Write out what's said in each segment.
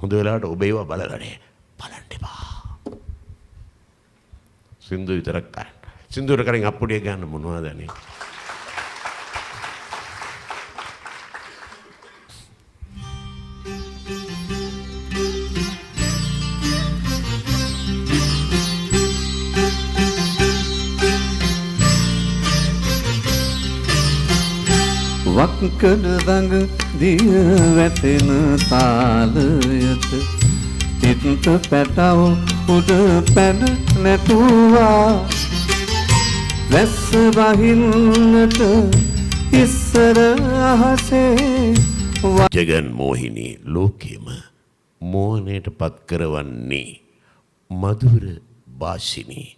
හොඳ වෙලාවට ඔබ ඒවා බලගන්නේ. බලන්න එපා. සින්දු විතරක් ගන්න. සින්දුවට කලින් අප්පුඩිය ගන්න මොනවද අනේ? වක්කඩ දඟ දිය වැටෙන තාලයට තිත්ත පැටව උඩ පැන නැතුවා වැස්ස බහින්නට ඉස්සර අහසේ ජගන් මෝහිනී ලෝකෙම මෝහනයට පත් කරවන්නේ මధుර භාෂිනී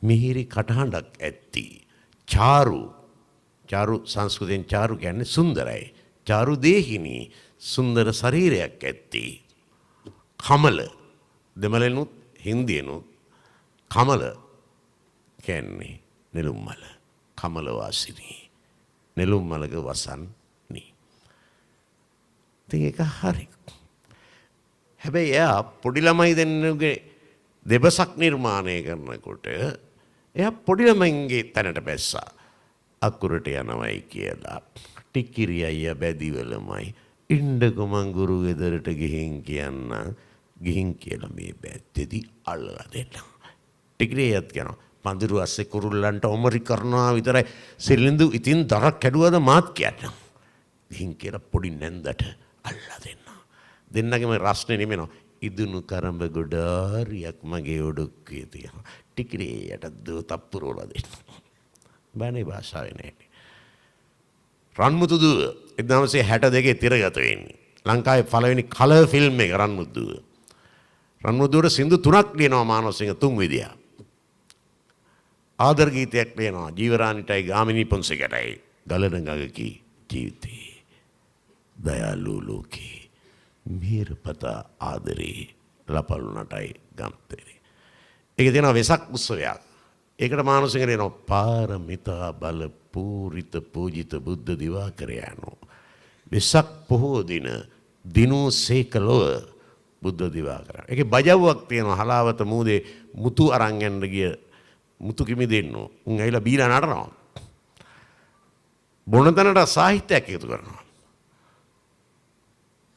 මිහිරි කටහඬක් ඇත්ති චාරු සංස්කෘතියෙන් චාරු කියන්නේ සුන්දරයි. චාරු දේහිනී සුන්දර ශරීරයක් ඇත්ති. කමල දෙමළෙනුත් හින්දියෙනුත් කමල කියන්නේ නෙළුම් මල. කමල වාසිනී. නෙළුම් මලක වසන්නේ. ඉතින් ඒක හරි. හැබැයි එයා පොඩි ළමයි දෙන්නුගේ දෙබසක් නිර්මාණය කරනකොට එයා පොඩි ළමයින්ගේ තැනට බැස්සා. අකුරට යනවයි කියලා ටිකිරි අයියා බැදිවලමයි ඉන්නකො මං ගුරු ගෙදරට ගිහින් කියන්න ගිහින් කියලා මේ බැද්දේදී අල්ලලා දෙන්න ටිකිරි අයියත් කියනවා පඳුරු අස්සේ කුරුල්ලන්ට ඔමරි කරනවා විතරයි සිලින්දු ඉතින් දරක් කැඩුවද මාත් කියන්න ගිහින් කියලා පොඩි නැන්දට අල්ලලා දෙන්නගෙම රස්නේ නෙමෙනවා ඉදුණු කරඹ ගොඩාරියක් මගේ ඔඩොක්කේ තියෙනවා ටිකිරි අයියට දෝ තප්පුරවලා දෙන්න බෑනේ භාෂාවේ නැහැ. රන්මුතු දුව 1962 තිරගත වෙන්නේ. ලංකාවේ පළවෙනි කලර් ෆිල්ම් එක රන්මුතු දුව. රන්මුතු දුවට සින්දු 3ක් ලියනවා මානවසිංහ තුන් විදියා. ආදර ගීතයක් ලියනවා ජීවරාණිටයි ගාමිණී පොන්සේකටයි. ගලන ගගකී ජීවිතේ. දයාලු ලෝකේ. මිහිරපත ආදරේ ලපලු නටයි ගම්තේ. ඒක තියෙනවා වෙසක් උත්සවයක්. ඒකට මානසික රේනෝ පාරමිතා බල පූරිත පූජිත බුද්ධ දිවාකරයන්ෝ වෙසක් පොහෝ දින දිනෝ සේකලොව බුද්ධ දිවාකරයන්. ඒකේ බජව්වක් තියෙනවා හලාවත මූදේ මුතු අරන් යන්න ගිය මුතු කිමි දෙන්නෝ. උන් ඇවිල්ලා බීලා නටනවා. බොණතනට සාහිත්‍යයක් එකතු කරනවා.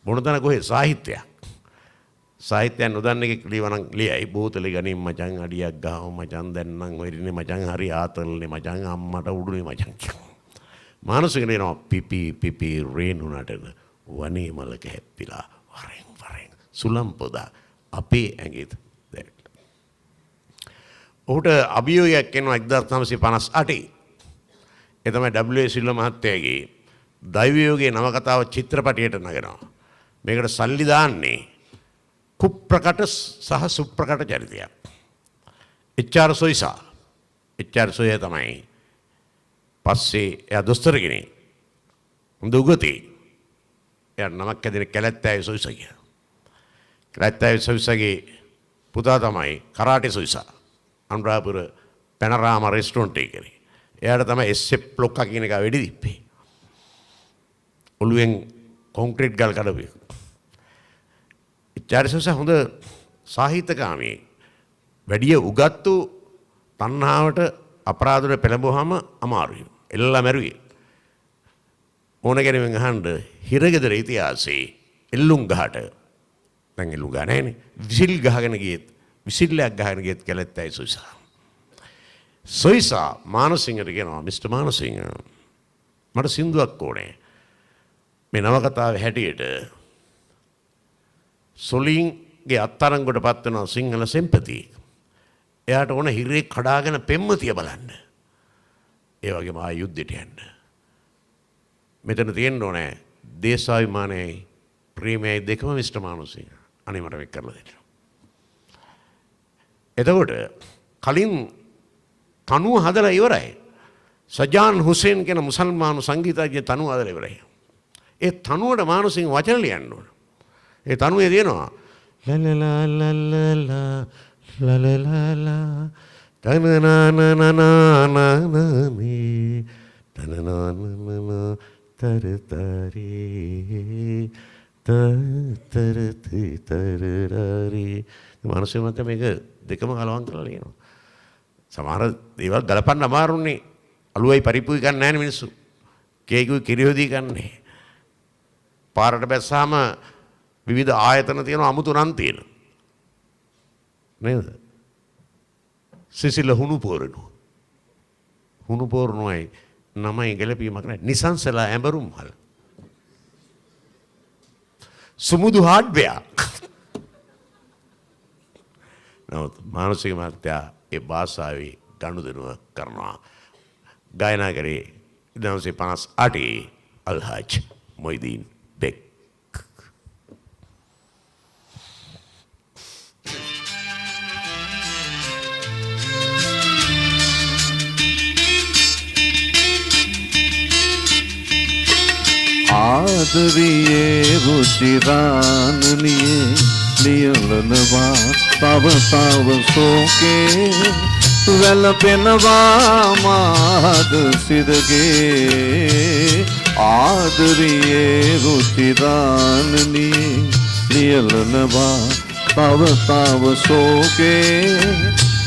බොණතන කොහේ සාහිත්‍යයක්. සාහිත්‍යයන් නොදන්න එකෙක් ලියවනම් ලියයි බෝතලේ ගනින් මචං අඩියක් ගහව මචං දැන් නම් වෙරිනේ මචං හරි ආතල්නේ මචං අම්මට උඩුනේ මචං මානසික නේනවා පිපි රේන් උනටන වනේ මලක හැප්පිලා වරෙන් සුලම් පොදා අපේ ඇඟෙත් දැක්ක. ඔහුට අභියෝගයක් එනවා 1958. ඒ තමයි W.A. සිල්වා මහත්තයාගේ දෛවයෝගේ නවකතාව චිත්‍රපටයට නගනවා. මේකට සල්ලි දාන්නේ කුප්‍රකට සහ සුප්‍රකට චරිතයක්. එච්.ආර්. සොයිසා. එච්.ආර්. සොයිසා තමයි පස්සේ එයා දොස්තර කෙනෙක්. හොඳ උගතේ. එයා නමක් ඇදෙන කැලැත්තෑවේ සොයිසා කියලා. කැලැත්තෑවේ සොයිසාගේ පුතා තමයි කරාටේ සොයිසා. අනුරාධපුර පැනරාමා රෙස්ටොරන්ට් එකේ. එයාට තමයි එස්.එෆ්. ලොක්කා කියන එක වෙඩි දිප්පේ. ඔළුවෙන් කොන්ක්‍රීට් ගල් කඩපු. චාරිසස හොඳ සාහිත්‍යකාමී වැඩිය උගත්තු තණ්හාවට අපරාධවලට පෙළඹවුවාම අමාරුයි. එල්ලලා මැරුවේ. ඕන කෙනෙකුෙන් අහන්න හිරගෙදර ඉතිහාසයේ එල්ලුම් ගහට දැන් එල්ලුම් ගහ නැහැනේ. විසිල් ගහගෙන ගියෙත් විසිල්ලයක් ගහගෙන ගියෙත් කැලැත්තයි සොයිසා. සොයිසා මානසිංහට කියනවා මිස්ටර් මානසිංහ මට සින්දුවක් ඕනේ. මේ නවකතාවේ හැටියට සොලින්ගේ අත්තරංගොට පත් වෙනවා සිංහල සෙම්පති. එයාට ඕන හිරේ කඩාගෙන පෙම්මතිය බලන්න. ඒ වගේම ආ යුද්ධයට යන්න. මෙතන තියෙන්න ඕනේ දේශාභිමානයයි ප්‍රේමයයි දෙකම මිස්ටර් මානසිංහ. අනේ මට මේක කරලා දෙන්න. එතකොට කලින් තනුව හදලා ඉවරයි. සජාන් හුසේන් කියන මුසල්මානු සංගීතඥ තනුව හදලා ඉවරයි. ඒ තනුවට මානසිංහ වචන ලියන්න ඕන. ඒ තනුවේ තියෙනවා ලලලලලලා ලලලලා තනනානනනනමේ තනනානනන තරතරේ මනුස්සය මත මේක දෙකම කලවම් කරලා ලියනවා. සමහර දේවල් ගලපන්න අමාරුනේ. අලුවයි පරිප්පුයි ගන්න නැහැ නේ මිනිස්සු. කේකුයි කිරියෝදී ගන්නනේ. පාරට බැස්සාම විවිධ ආයතන තියෙනවා අමුතු නම් තියෙන. නේද? සිසිල හුණු පෝරණු. හුණු පෝරණුයි නමයි ගැලපීමක් නැහැ. නිසංසලා ඇඹරුම් හල. සුමුදු හાર્ඩ්වෙයා. නමුත් මානසික මහත්තයා ඒ භාෂාවේ ගනුදෙනුව කරනවා. ගායනා කරේ 1958 අල්හාජ් මොයිදීන් බෙක්. ආදරියේ රුචිරානනියේ ලියලනවා තව තව සෝකේ වැළපෙනවා මාද සිරගේ ආදරියේ රුචිරානනියේ ලියලනවා තව තව සෝකේ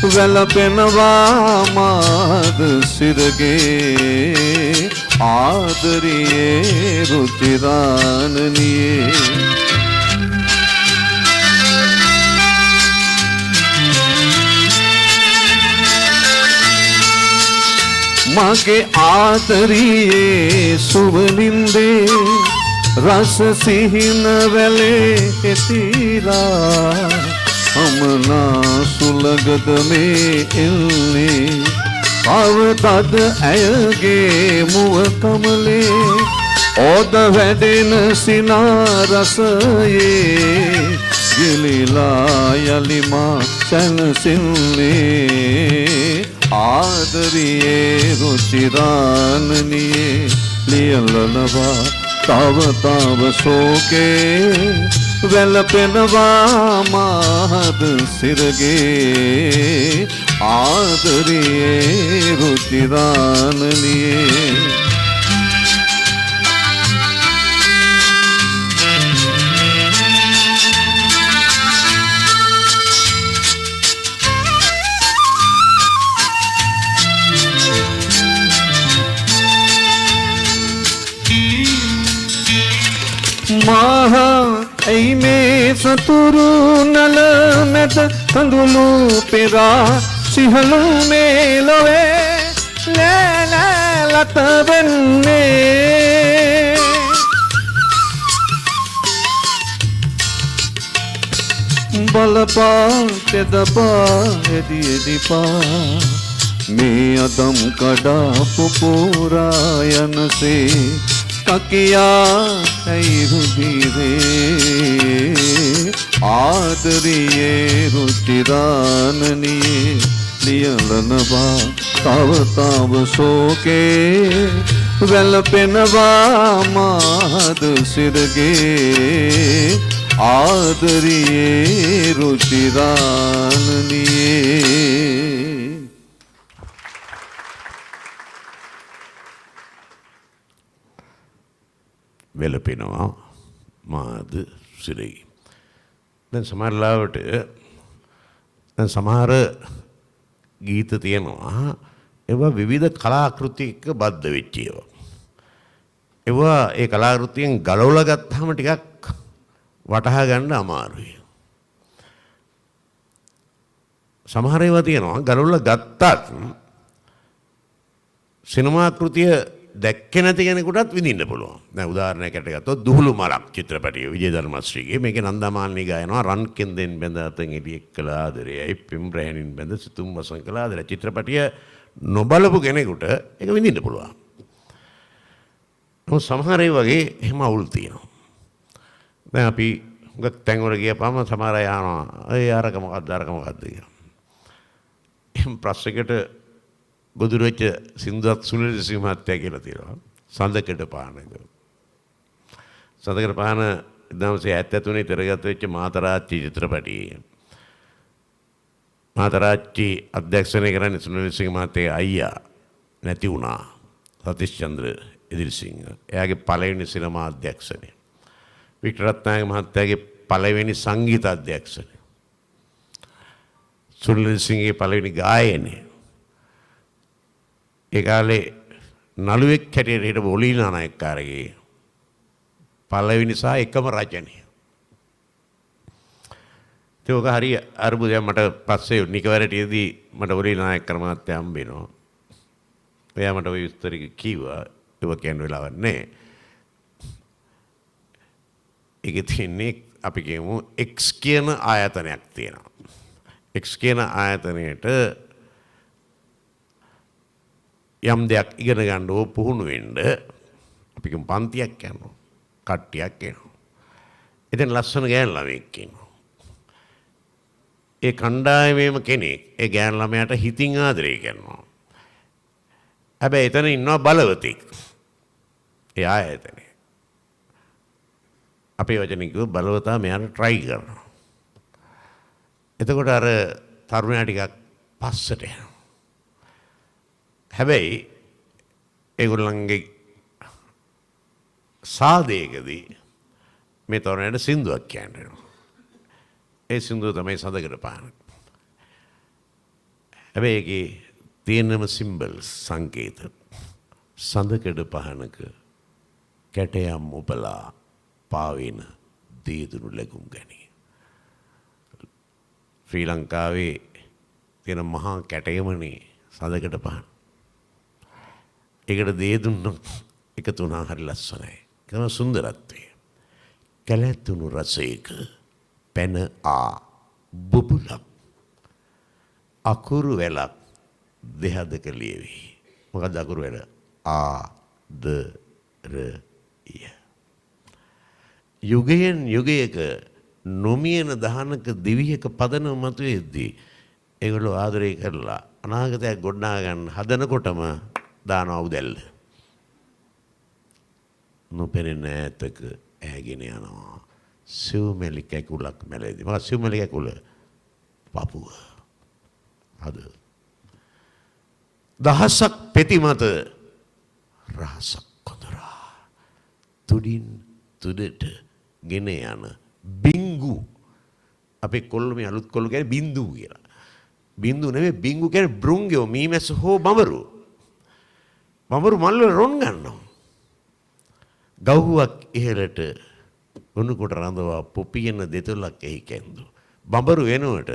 වැළපෙනවා මාද සිරගේ ආදරියේ රුචිරානනියේ මගේ ආදරියේ සුවනින්දේ රස සිහින වැලේ එතිලා අමනා සුලගද මේ එල්ලේ කවදද ඇයගේ මුව කමලේ ඕද වැඩෙන සිනා රසයේ ගිලිලා යලිමා සැනසෙන්නේ ආදරියේ රුචිරානනියේ ලියලනවා තව තව සෝකේ වැළපෙනවා මාද සිරගේ ආදරියේ රුචිරානනියේ මහා ඇයි මේ සතුරු නල මැද කඳුළු පෙරා සිහළු මේ ලොවේ නෑ නෑ ලත වෙන්නේ බලපා තෙදපා එදි එදිපා මේ අදම් කඩා පුපුරා යනසේ කකියා ඇයි රුධිරේ ආදරියේ රුචිරානනියේ ලියලනවා තව තව සෝකේ වැළපෙනවා මාද සිරගේ ආදරියේ රුචිරානනියේ වෙලපෙනවා මාද සිරේ. දැන් සමහරලාවට දැන් සමහර ගීත තියෙනවා ඒවා විවිධ කලාකෘති එක්ක බද්ධ වෙච්ච ඒවා. ඒවා ඒ කලාකෘතියෙන් ගලවලා ගත්තාම ටිකක් වටහා ගන්න අමාරුයි. සමහර ඒවා තියෙනවා ගලවලා ගත්තත් සිනමා කෘතිය දැක්කේ නැති කෙනෙකුටත් විඳින්න පුළුවන්. දැන් උදාහරණයකට ගත්තොත් දුහුළු මලක් චිත්‍රපටය විජේධර්මශ්‍රීගේ මේකේ නන්දමාලිනී ගායනවා රන් කෙන්දෙන් බැඳ අතෙන් එළියෙක් කළ ආදරයයි පිම්රැහෙනින් බැඳ සිතුම් වසන් කළ ආදරය චිත්‍රපටය නොබලපු කෙනෙකුට ඒක විඳින්න පුළුවන්. නමුත් සමහර ඒ වගේ එහෙම අවුල් තියෙනවා. දැන් අපි හුඟක් තැන්වල ගියපම සමහර අය අහනවා ඒ අරක මොකක්ද කියලා. එහෙම ප්‍රශ්නයකට ගොදුරු වෙච්ච සින්දුවත් සුනිල් මහත්තයා කියලා තියෙනවා. සඳකඩ පාන එක. සඳකඩ පාන 1973 තිරගත වෙච්ච මාතරාච්චි චිත්‍රපටයේ. මාතරාච්චි අධ්‍යක්ෂණය කරන්නේ සුනිල් මහත්තයාගේ අයියා නැති වුණා. සතිෂ් චන්ද්‍ර එදිරිසිංහ. එයාගේ පළවෙනි සිනමා අධ්‍යක්ෂණය. වික්ටර් රත්නායක මහත්තයාගේ පළවෙනි සංගීත අධ්‍යක්ෂණය. සුනිල් සිංගේ පළවෙනි ගායනය. ඒ කාලේ නළුවෙක් හැටියට හිටපු ඔලීනා නායකකාරගේ පළවෙනි සහ එකම රචනය. ඒක හරි අරුබුදයක්. මට පස්සේ නිකවරටියේදී මට ඔලීනා නායකකාර මහත්තයා හම්බ වෙනවා. එයා මට ওই විස්තර කිව්වා. ඒක කියන්න වෙලාවක් නැහැ. ඒකේ තියෙන්නේ අපි කියමු X කියන ආයතනයක් තියෙනවා. X කියන ආයතනයේට යම් දෙයක් ඉගෙන ගන්න ඕ පුහුණු වෙන්න අපි කියමු පන්තියක් යනවා. කට්ටියක් එනවා. ඉතින් ලස්සන ගෑනු ළමයෙක් ඉන්නවා. ඒ කණ්ඩායමේම කෙනෙක් ඒ ගෑනු ළමයාට හිතින් ආදරය කරනවා. හැබැයි එතන ඉන්නවා බලවතෙක්. ඒ ආයතනේ. අපේ වචනින් කිව්ව බලවතා මෙයාට try කරනවා. එතකොට අර තරුණයා ටිකක් පස්සට යනවා. හැබැයි ඒගොල්ලන්ගේ සාදයකදී මේ තරුණයාට සින්දුවක් කියනවා. ඒ සින්දුව තමයි සඳකඩ පහන. හැබැයි ඒකේ තියෙනම සිම්බල්ස් සංකේත සඳකඩ පහනක කැටයම් ඔබලා පාවෙන දේදුණු ලැබුම් ගැනීම. ශ්‍රී ලංකාවේ තියෙන මහා කැටයමනේ සඳකඩ පහන. ඒකට දේදුන්න එකතු වුණා හරි ලස්සනයි. ඒක සුන්දරත්වය. කැලැතුණු රසයක පැන බුබුලක් අකුරු වැලක් දෙහදක ලියවි. මොකද අකුරු වැල ආදරය. යුගයෙන් යුගයක නොමියන දහනක දිවියක පදනම මතුවේදී ඒගොල්ලෝ ආදරය කරලා අනාගතයක් ගොඩනගා ගන්න හදනකොටම දානවා උදැල්ල. නොපෙනෙන ඈතක ඇගෙන යනවා සිව්මැලි කැකුලක් මැලේදී. මොකද සිව්මැලි කැකුල පපුව. හද දහසක් පෙති මත රහසක් කොඳුරා තුඩින් තුඩට ගෙන යන බිංගු. අපේ කොල්ල මේ අලුත් කොල්ල කියන්නේ බින්දු කියලා. බින්දු නෙමෙයි බිංගු කියන්නේ බෘංගයෝ මීමැස්ස හෝ බඹරු. බඹරු මල්ල රොන් ගන්නවා. ගව්වක් ඉහළට උණුකොට රඳවා පොපියන දෙතොලක් එහි කැඳු. බඹරු වෙනුවට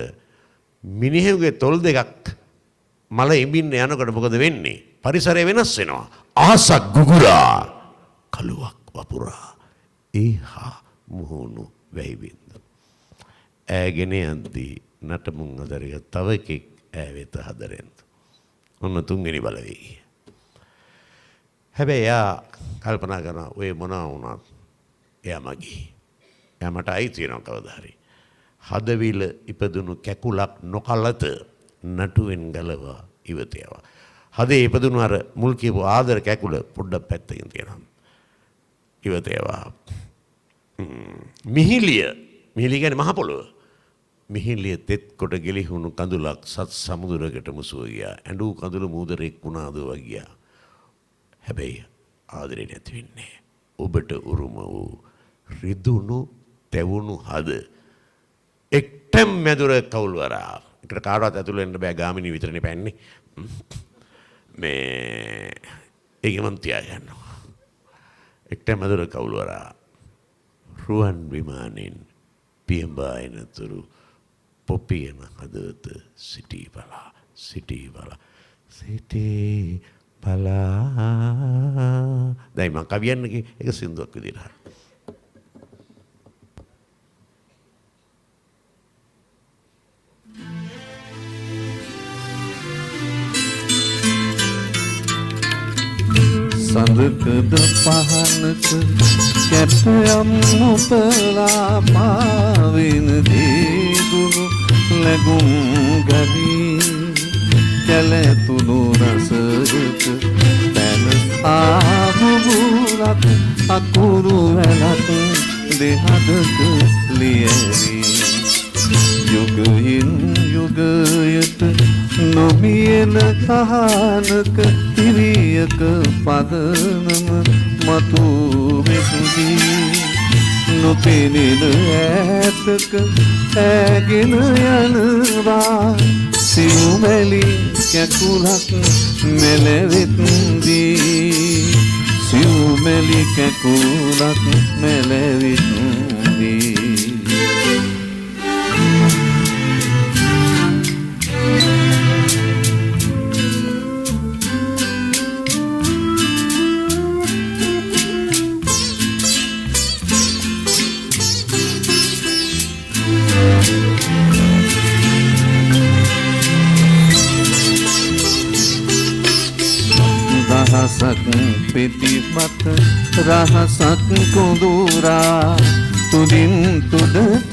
මිනිහෙකුගේ තොල් දෙකක් මල ඉඹින්න යනකොට මොකද වෙන්නේ? පරිසරය වෙනස් වෙනවා. ආසක් ගුගුරා කලුවක් වපුරා ඒහා මුහුණු වැහිබින්දු. ඈගෙන යද්දී නටමුන් අදරිය තව එකෙක් ඈවෙත හදරෙන්දු. ඔන්න තුන්වෙනි බලවේගය. හැබැයි එයා කල්පනා කරනවා ඔය මොනවා වුණත් එයා මගේ. එයා මට අයිති වෙනවා කවදා හරි. හදවිල ඉපදුණු කැකුලක් නොකලත නටුවෙන් ගලවා ඉවතේවා. හදේ ඉපදුණු අර මුල් කියපු ආදර කැකුල පොඩ්ඩක් පැත්තකින් තියනවා. ඉවතේවා. මිහිලිය කියන්නේ මහ පොළොව. මිහිලිය තෙත් කොට ගෙලිහුණු කඳුලක් සත් සමුදුරකට මුසුව ගියා. ඇඬු කඳුල මූදරෙක් වුණාද වගියා. හැබැයි ආදරේ නැති වෙන්නේ ඔබට උරුම වූ රිදුණු තැවුණු හද එක්ටම් මැදුර කවුල්වරා. එකට කාටවත් ඇතුළ වෙන්න බෑ. ගාමිණී විතරනේ පැන්නේ. මේ ඒක මම තියාගන්නවා. එක්ටම් මැදුර කවුල්වරා රුවන් විමානෙන් පියඹා එනතුරු පොපියන හදවත සිටී බලා සිටී බලා සිටී බලා. දැන් මම කවියන්නේ ඒක සින්දුවක් විදිහට හරි. සඳකඩ පහනක කැටයම් ඔබලා පාවෙන දේදුණු ලැබුම් ගැනීම. කැලැතුණු රසයක පැන බුබුලක් අකුරු වැලක් දෙහදක ලියවි. යුගයෙන් යුගයට නොමියන තහනක තිරියක පදනම මතු වෙසුදී නොපෙනෙන ඈතක ඈගෙන යනවා සිව්මැලි කැකුලක් මැලවෙත්දී සිව්මැලි කැකුලක් මැලවෙත්දී රහසක් පිටිපත රහසක් කුඳුරා තුදින් තුඩට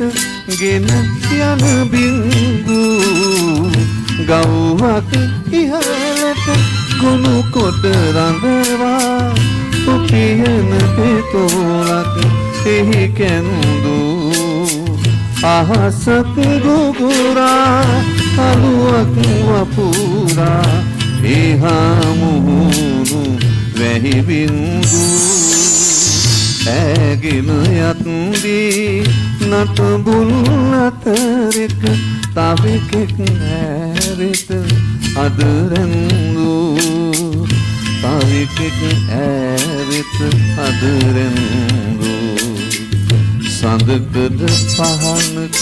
ගෙන යන බින්දු ගව්වක් ඉහළට ගොනු කොට රඳවා උපියන පෙතෝලක් එහි කැඳු අහසක් ගුගුරා අලුවක් වපුරා එහා මුහුණු වැහි බින්දු ඈගෙන යත්දී නටබුන් අතරෙක තව එකෙක් ඇරෙත අද රැඳු තව එකෙක් ඇරෙත අද රැඳු සඳකඩ පහනක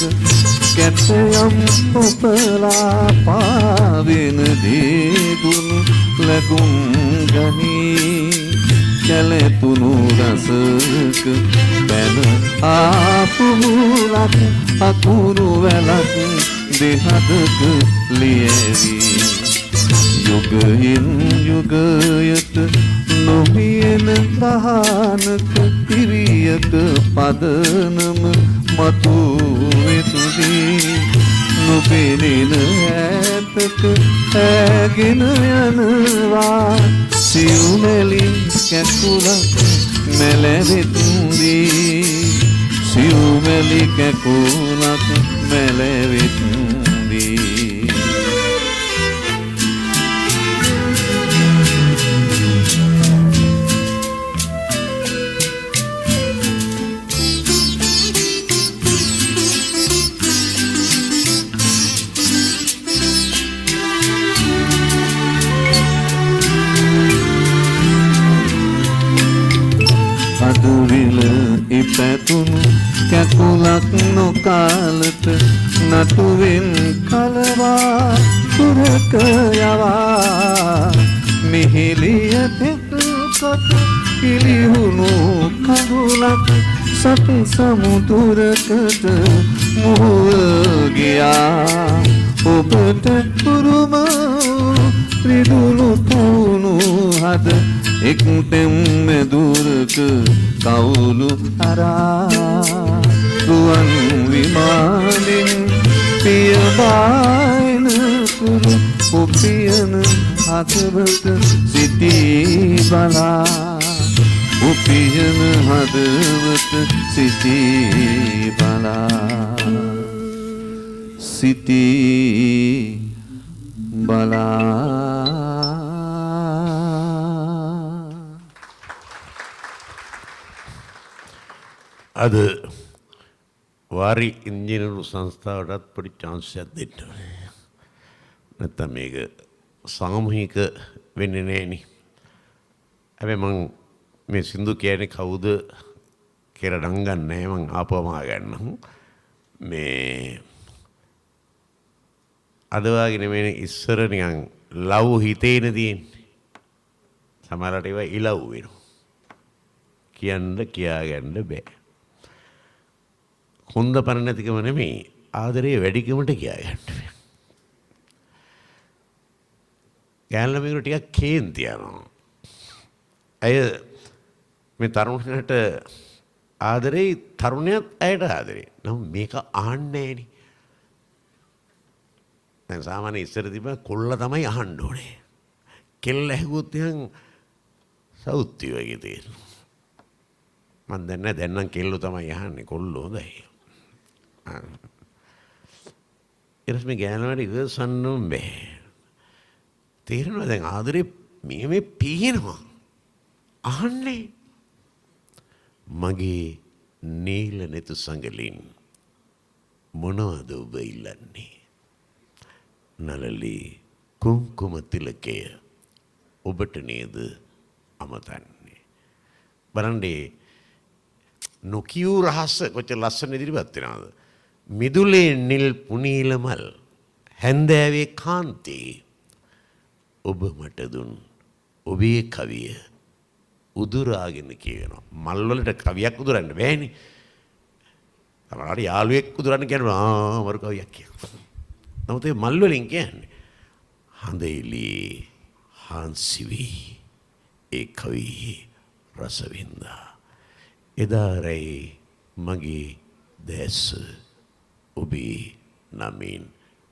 කැටයම් ඔපලා පාවෙන දේදුණු ලැබුම් ගනී කැලතුණු රසක බැන ආපු මුලක් අකුරු වැලක් දෙහදක ලියවි යුගයෙන් යුගයට නොමියෙන ප්‍රහාණක පිරියක පදනම මතු වෙතුදී නොපෙනෙන ඈතක ඈගෙන යනවා සිව්මැලි කැකුලක් මැලවෙත්දී සිව්මැලි කැකුලක් මැලවෙත්දී අදුරිල ඉපැතුණු කැකුලක් නොකාලට නටුවෙන් කලවා පුරක යවා මිහිලිය පෙත්කොට කිලිහුණු කඳුලක් සත් සමුදුරකට මුහුව ගියා ඔබට උරුම රිදුණු තුණු හද එක් තෙම් දුරක කවුළු අරා රුවන් විමානෙන් පිය බායන තුරු උපියන හදවත සිටී බලා උපියන හදවත සිටී බලා සිටී බලා අද වාරි ඉංජිනේරු සංස්ථාවටත් පොඩි chance එකක් දෙන්න ඕනේ. නැත්තම් මේක සාමූහික වෙන්නේ නෑනේ. හැබැයි මං මේ සින්දු කියන්නේ කවුද කියලා නංගන්නේ නෑ මං ආපුවම ආගන්නම්. මේ අද වගේ නෙමෙයි ඉස්සර නිකන් ලව් හිතේන තියෙන්නේ. සමහරට ඒවා ඉලව් වෙනවා. කියන්න කියාගන්න බෑ. හොඳ පණ නැතිකම නෙමෙයි ආදරේ වැඩිකමට කියාගන්න බෑ. ගෑනු ළමයින්ට ටිකක් කේන්ති යනවා. අය මේ තරුණයට ආදරේ තරුණයත් ඇයට ආදරේ. නමුත් මේක ආන්නේ නෑනේ. දැන් සාමාන්‍ය ඉස්සර තිබ්බ කොල්ල තමයි අහන්න ඕනේ. කෙල්ල ඇහුවොත් නිකන් සෞත්‍ය වගේ තියෙනවා. මන් දන්නේ දැන් නම් කෙල්ලෝ තමයි අහන්නේ කොල්ලෝ හොඳයි. ඊට මේ ගෑනුන්ට ඉවසන්න බෑ. තේරෙනවද දැන් ආදරේ මේ පීනවා. අහන්නේ මගේ නීල නෙතු සඟලින් මොනවද ඔබ ඉල්ලන්නේ? නලලි කුංකුම තිලකය ඔබට නේද අමතන්නේ. බලන්නේ නොකියූ රහස කොච්චර ලස්සන ඉදිරිපත් වෙනවද? මිදුලේ නිල් පුනීල මල් හැන්දෑවේ කාන්තේ ඔබ මට දුන් ඔබේ කවිය උදුරාගෙන කියනවා. මල් වලට කවියක් උදුරන්න බෑනේ. සමහරවිට යාළුවෙක් උදුරන්න කියනවා මරු කවියක් කියනවා. නමුත් ඒ මල් වලින් කියන්නේ හඳෙලි හාන්සිවි ඒ කවියේ රසවින්දා. එදාරයි මගේ දැස ඔබේ නමින්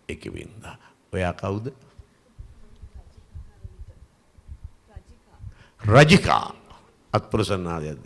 එකවින්දා. ඔයා කවුද? රජිකා. අත්පුරසන්නාදයක්ද?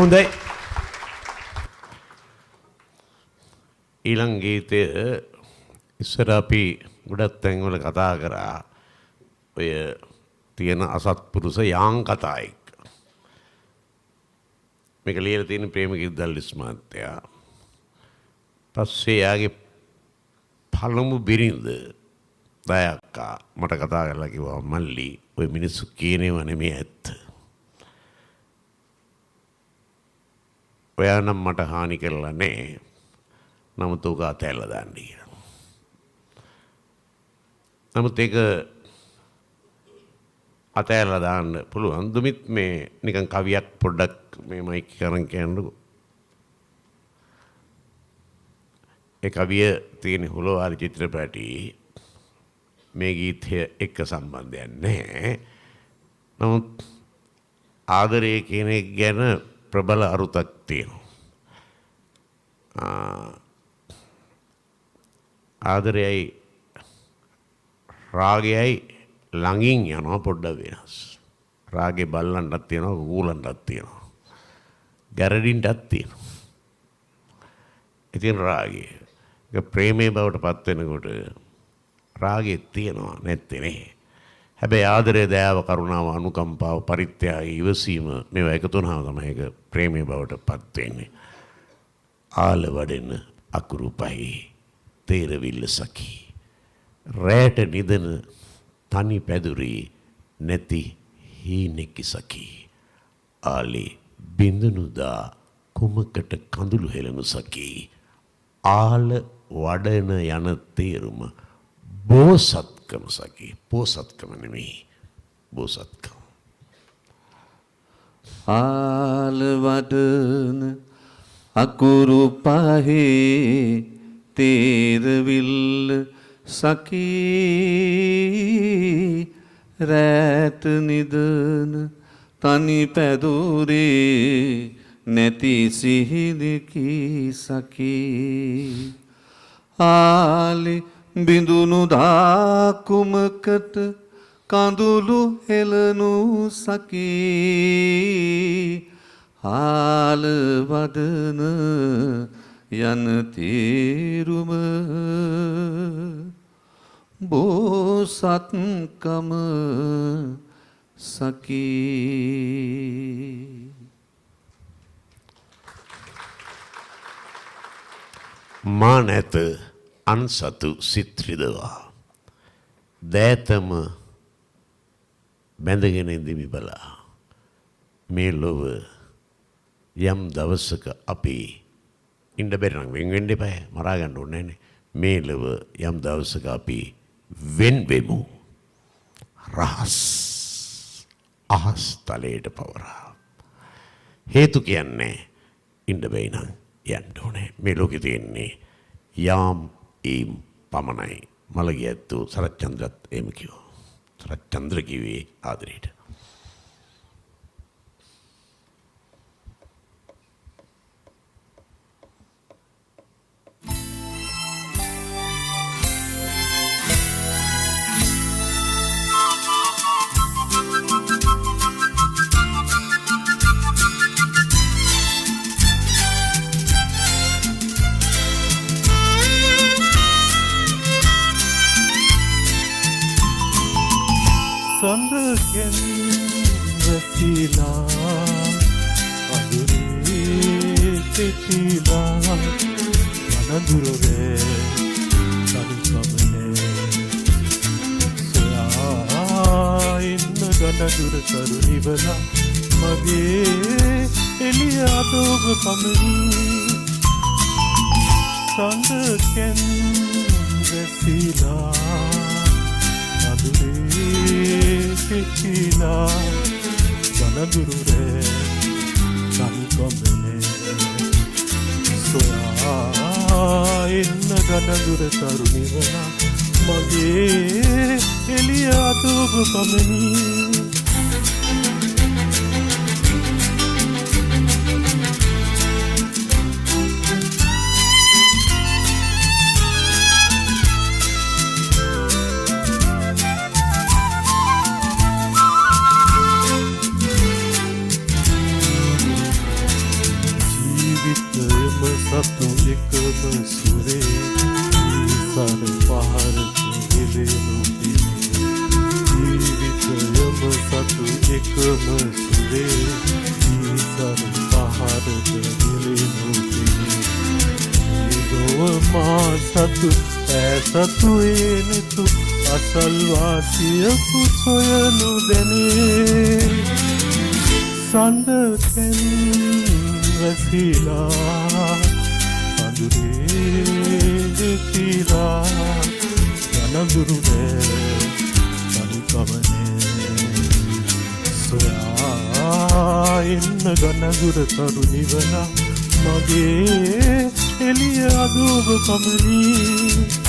හොඳයි. ඊළඟ ගීතය ඉස්සර අපි ගොඩක් තැන්වල කතා කරා ඔය තියෙන අසත්පුරුෂ යාන් කතා එක්ක. මේක ලියලා තියෙන ප්‍රේමකීර්ති දල්විස් මහත්තයා. පස්සේ යාගේ පළමු බිරිඳ දයක්කා මට කතා කරලා කිව්වා මල්ලි ඔය මිනිස්සු කියනේව නෙමෙයි ඇත්ත. ඔයා නම් මට හානි කරලා නැහැ. නමුත් උක අතැල්ලා දාන්න කියලා. නමුත් ඒක අතැල්ලා දාන්න පුළුවන්. දුමිත් මේ නිකන් කවියක් පොඩ්ඩක් මේ මයික් කරන් කියන්නකෝ. ඒ කවිය තියෙන හුලවාරි චිත්‍රපටයේ මේ ගීතය එක්ක සම්බන්ධයක් නැහැ. නමුත් ආදරය කියන එක ගැන ප්‍රබල අරුතක් තියෙනවා. ආදරයයි රාගයයි ළඟින් යනවා පොඩ්ඩක් වෙනස්. රාගේ බල්ලන්ටත් තියෙනවා කූලන්ටත් තියෙනවා. ගැරඩින්ටත් තියෙනවා. ඉතින් රාගය. ඒක ප්‍රේමයේ බවට පත් වෙනකොට රාගෙ තියෙනවා නැත්තේ නේ. හැබැයි ආදරය, දයාව, කරුණාව, අනුකම්පාව, පරිත්‍යාගය, ඉවසීම මේවා එකතු වුණාම තමයි ඒක ප්‍රේමයේ බවට පත් වෙන්නේ. ආල වඩෙන අකුරුපයි තේරවිල්ල සකි. රැට නිදන තනි පැදුරේ නැති හීනෙකි සකි. ආලේ බිඳුනුදා කුමකට කඳුළු හෙලනු සකි. ආල වඩන යන තේරුම බෝසත්කම සකි. බෝසත්කම නෙමෙයි බෝසත්කම. ආල වඩන අකුරු පහේ තේරවිල්ල සකී. රැට නිදන තනි පැදුරේ නැති සිහිදකි සකී. ආලි බිඳුනු දාකුමකට කඳුළු හෙලනු සකී. ආල වදන යන තේරුම බෝසත්කම සකී. මා නැත අන්සතු සිත් රිදවා දෑතම බැඳගෙන ඉඳිමි බලා. මේ ලොව යම් දවසක අපි ඉන්න බැරි නම් වෙන් වෙන්න එපා, මරා ගන්න ඕනේ නැනේ. මේ ලොව යම් දවසක අපි වෙන් වෙමු. රහස් අහස් තලයට පවරා. හේතු කියන්නේ ඉන්න බැයි නම් යන්න ඕනේ. මේ ලෝකේ තියෙන්නේ යාම් ඒම් පමණයි. මළගිය ඇත්තෝ සරච්චන්ද්‍රත් එහෙම කිව්වා. සරච්චන්ද්‍ර කිව්වේ ආදරේට. සඳකෙන් වැසිලා අඳුරේ සිටිලා අනඳුරේ තනිකමනේ සොයා ඉන්න ගනඳුර කරුණිවලා මගේ එළිය අතෝග පමණි. සඳකෙන් වැසිලා සිටිලා ගනඳුරේ තනිකමනේ සොයා ඉන්න ගනඳුර තරුණිවලා මගේ එළිය අතෝග පමණි. සතු එකම සුරේ සර පහරට හෙලෙනු පිනේ. ජීවිතයම සතු එකම සුරේ සර පහරට හෙලෙනු පිනේ. ඒගොව මා සතු ඇසතු එනෙතු අසල්වාසියකු සොයනු දැනේ. සඳකෙන් වැසිලා අඳුරේ තිලා ගනඳුරේ තනිකමනේ සොයා ඉන්න ගනඳුර තරුණිවලා මගේ එළිය අදෝග පමණි.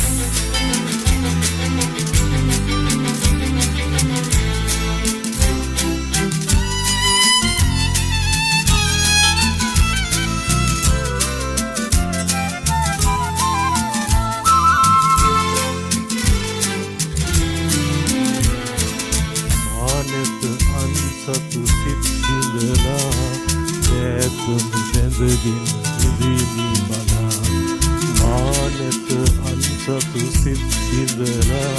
බැඳගෙන ඉඳිමි බලා මානත අන්සතු සිත් ඉඳලා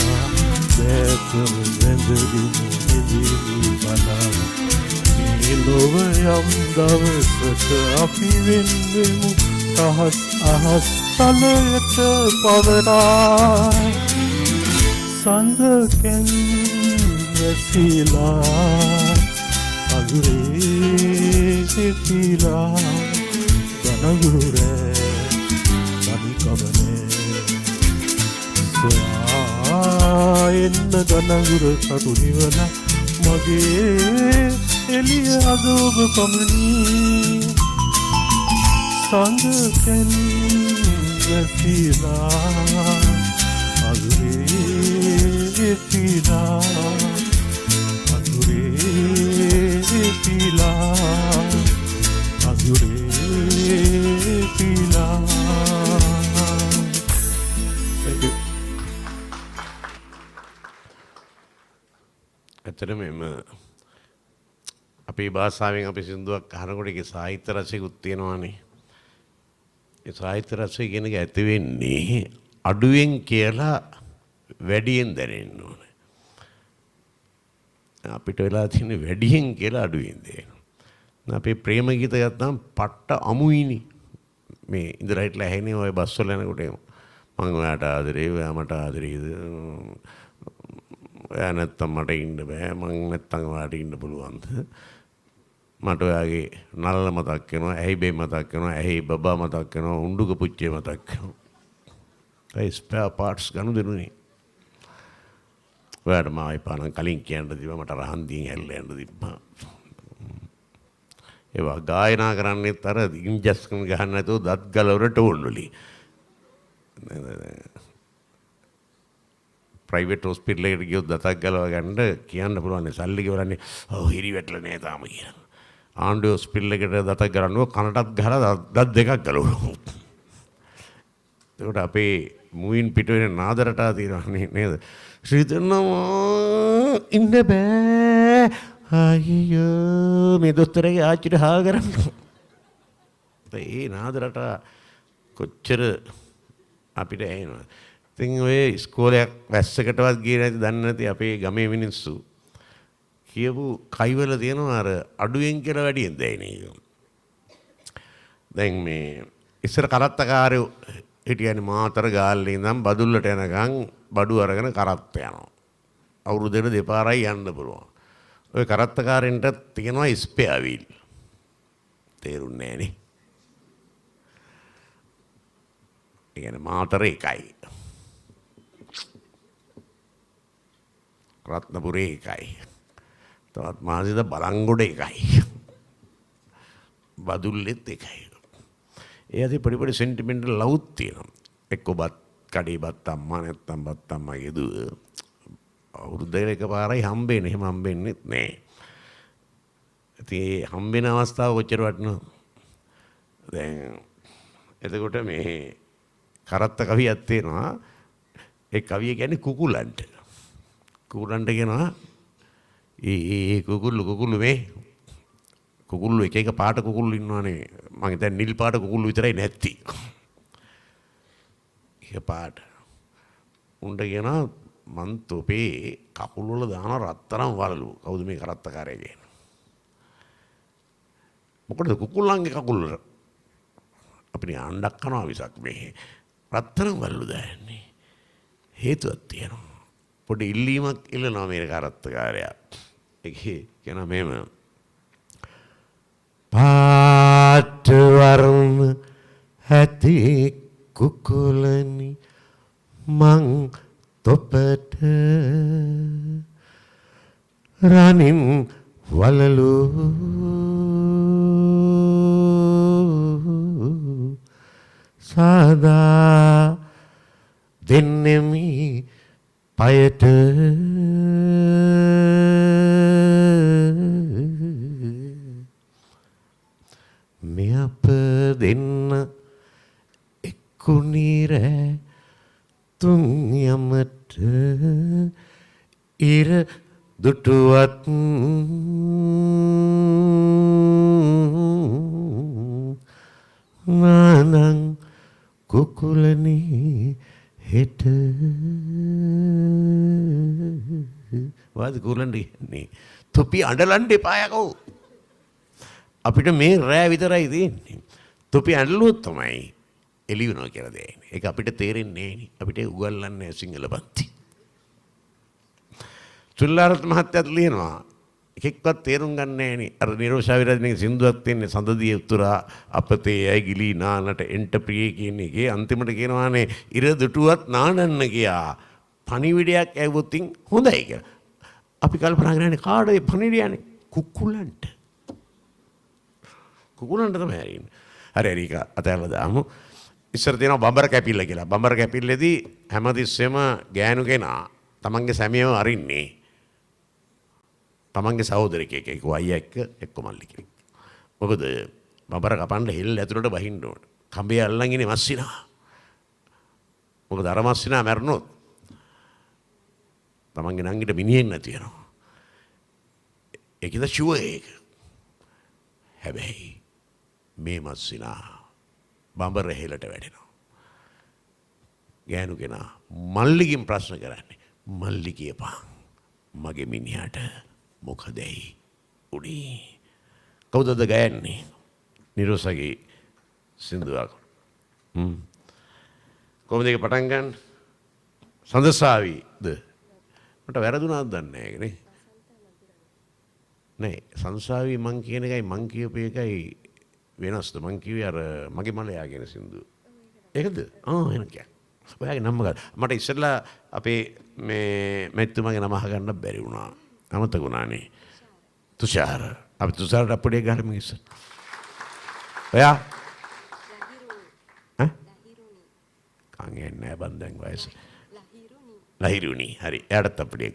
බෑතම බැඳගෙන ඉඳිමි බලා මේ ලොව යම් දවසක අපි වෙන්නෙමු අහස් අහස් තලයට පවරා සඳකැන් වැසිලා අගුරේ සිතිලා ගනගුරේ තනිකමනේ සොයා එන්න ගනගුර කටු නිවන මගේ එළිය අද ඔබ පමණි සඳකැන් වැසිලා අගුරේ සිතිලා ඇත්තටම මෙම අපේ භාෂාවෙන් අපි සින්දුවක් අහනකොට ඒකේ සාහිත්‍ය රසයකුත් තියෙනවානේ. ඒ සාහිත්‍ය රසය කියන එක ඇති වෙන්නේ අඩුවෙන් කියලා වැඩියෙන් දැනෙන්න ඕනේ. අපිට වෙලා තියෙන වැඩියෙන් කියලා අඩුවෙන් දෙනවා. අපේ ප්‍රේම ගීත ගත්තාම පට්ට අමුයිනි. මේ ඉඳලා හිටලා ඇහෙනේ ඔය බස් වල යනකොට මම ඔයාට ආදරේ, ඔයා මට ආදරේද? ඔයා නැත්තම් මට ඉන්න බෑ, මං නැත්තම් ඔයාට ඉන්න පුළුවන්ද? මට ඔයාගේ නළල මතක් වෙනවා, ඇහි බේ මතක් වෙනවා, ඇහි බබා මතක් වෙනවා, උණ්ඩුක පුච්චේ මතක් වෙනවා. ඒ ස්පෙයා පාර්ට්ස් ගනුදෙනුනේ. ඔයාට මායි පාන කලින් කියන්න තිබ්බා මට රහන්දියෙන් හැල්ලා යන්න තිබ්බා. ඒවා ගායනා කරන්නේත් අර ඉන්ජස්කම් ගහන්න නැතුව දත් ගලවර ටෝන් වලින්. ප්‍රයිවට් හොස්පිටල් එකට ගියොත් දතක් ගලව ගන්න කියන්න පුළුවන් සල්ලි ගෙවලන්නේ ඔව් හිරි වැටලා නෑ තාම කියලා. ආණ්ඩුවේ හොස්පිටල් එකට දතක් ගලවනවා කනටත් ගහලා දත් දෙකක් ගලවනවා. ඒකට අපේ මුවින් පිට වෙන නාදරටා තියෙනවා නේද? ශ්‍රීතනවා ඉන්න බෑ අයියෝ මේ දොස්තරගේ ආච්චිට හා කරන්න. ඒ නාදරටා කොච්චර අපිට ඇහෙනවා. ඉතින් ඔය ඉස්කෝලයක් වැස්සකටවත් ගියේ නැති දන්නේ නැති අපේ ගමේ මිනිස්සු කියපු කයිවල තියෙනවා අර අඩුවෙන් කියලා වැඩියෙන් දැනෙන එක. දැන් මේ ඉස්සර කරත්තකාරයෝ හිටියනේ මාතර ගාල්ලේ ඉඳන් බදුල්ලට යනකම් බඩු අරගෙන කරත්ත යනවා. අවුරුද්දේට දෙපාරයි යන්න පුළුවන්. ඔය කරත්තකාරෙන්ට තියෙනවා ස්පෙයා වීල්. තේරුන්නේ නැහනේ. ඒ කියන්නේ මාතර එකයි. රත්නපුරේ එකයි. තවත් මාසිද බලංගොඩ එකයි. බදුල්ලෙත් එකයි. ඒ අතේ පොඩි පොඩි සෙන්ටිමෙන්ටල් ලව්ත් තියෙනවා. එක්ක බත් කඩේ බත් අම්මා නැත්තම් බත් අම්මා ගෙදුව. අවුරුද්දකට එකපාරයි හම්බෙන්නේ. එහෙම හම්බෙන්නෙත් නෑ. ඉතින් ඒ හම්බෙන අවස්ථාව කොච්චර වටිනවද? දැන් එතකොට මේ කරත්ත කවියක් තියෙනවා. ඒ කවිය කියන්නේ කුකුලන්ට. කුකුලන්ට කියනවා ඒ කුකුල්ලු මේ කුකුල්ලු එක එක පාට කුකුල්ලු ඉන්නවනේ. මම හිතන්නේ නිල් පාට කුකුල්ලු විතරයි නැති. එක පාට. උණ්ඩ කියනවා මං තොපේ කකුල් වල දාන රත්තරන් වලලු. කවුද මේ කරත්තකාරය කියන්නේ? මොකද කුකුල්ලන්ගේ කකුල් වල අපිට අඬක් කරනවා විසක් මේ රත්තරන් වලලු දාන්නේ. හේතුවක් තියෙනවා. පොඩි ඉල්ලීමක් ඉල්ලනවා මේ කරත්තකාරයා. ඒකේ කියනවා මේම පාට වර්ණ ඇති කුකුලනි මං තොපට රනින් වලලු සදා දෙන්නෙමි පයට මේ අප දෙන්න එක්කුණිර තුන් යමට ඉර දුටුවත් නානං කුකුලනේ හෙට වාද කුකුලන්ට කියන්නේ තොපි අඬලන්න එපා යකෝ. අපිට මේ රෑ විතරයි තියෙන්නේ. තොපි අඬලුවොත් තමයි එළි වෙනවා කියලා දෙන්නේ. ඒක අපිට තේරෙන්නේ නැහැ නේ. අපිට උගල්ලන්නේ සිංහල පන්ති. චුල්ලාරත් මහත්තයාත් ලියනවා එකෙක්වත් තේරුම් ගන්න නැහැ නේ. අර නිරෝෂා විරාජනේ සින්දුවක් තියෙන්නේ සඳදියේ උතුරා අපතේ ඇගිලි නානට එන්ට ප්‍රිය කියන එකේ අන්තිමට කියනවානේ ඉර දුටුවත් නානන්න ගියා. පණිවිඩයක් ඇවුවොත් හොඳයි කියලා. අපි කල්පනා කරන්නේ කාටද පණිවිඩය යන්නේ? කුකුලන්ට. කුකුලන්ට තමයි හරියන්නේ. හරි හරි ඒක අතහැරලා දාමු. ඉස්සර තියෙනවා බඹර කැපිල්ල කියලා. බඹර කැපිල්ලේදී හැමතිස්සෙම ගෑනු කෙනා තමන්ගේ සැමියව අරින්නේ. තමන්ගේ සහෝදරයෙක් එක්ක අයියා එක්ක එක්ක මල්ලි කෙනෙක්. මොකද බඹර කපන්න හෙල් ඇතුළට බහින්න ඕන. කඹේ අල්ලන් ඉන්නේ මස්සිනා. මොකද අර මස්සිනා මැරුණොත් තමන්ගේ නංගිට මිනිහෙන් නැති වෙනවා. ඒකද ෂුවර් ඒක. හැබැයි මේ මස්සිනා බඹර හෙලට වැටෙනවා. ගෑනු කෙනා මල්ලිගෙන් ප්‍රශ්න කරන්නේ මල්ලි කියපන් මගේ මිනිහට මොකදයි උනේ. කවුදද ගයන්නේ? නිරෝසගේ සින්දුවක්. කොහොමද ඒක පටන් ගන්න? සඳසාවිද? මට වැරදුනාද දන්නේ නැහැ නේ. නෑ සංසාවි මං කියන එකයි මං කියපු එකයි වෙනස්ද? මං කිව්වේ අර මගේ මලයා කියන සින්දුව. ඒකද? එනක. ඔයාගේ නම ගන්න. මට ඉස්සෙල්ලා අපේ මේ මෙතුමාගේ නම අහගන්න බැරි වුණා. අමතක වුණානේ. තුෂාර. අපි තුෂාරට අප්පුඩේ ගහමු ඉස්සර. ඔයා? කංගේ නෑ බන්දන් වයස. ලහිරුනි. හරි. එයාටත් අප්පුඩේ.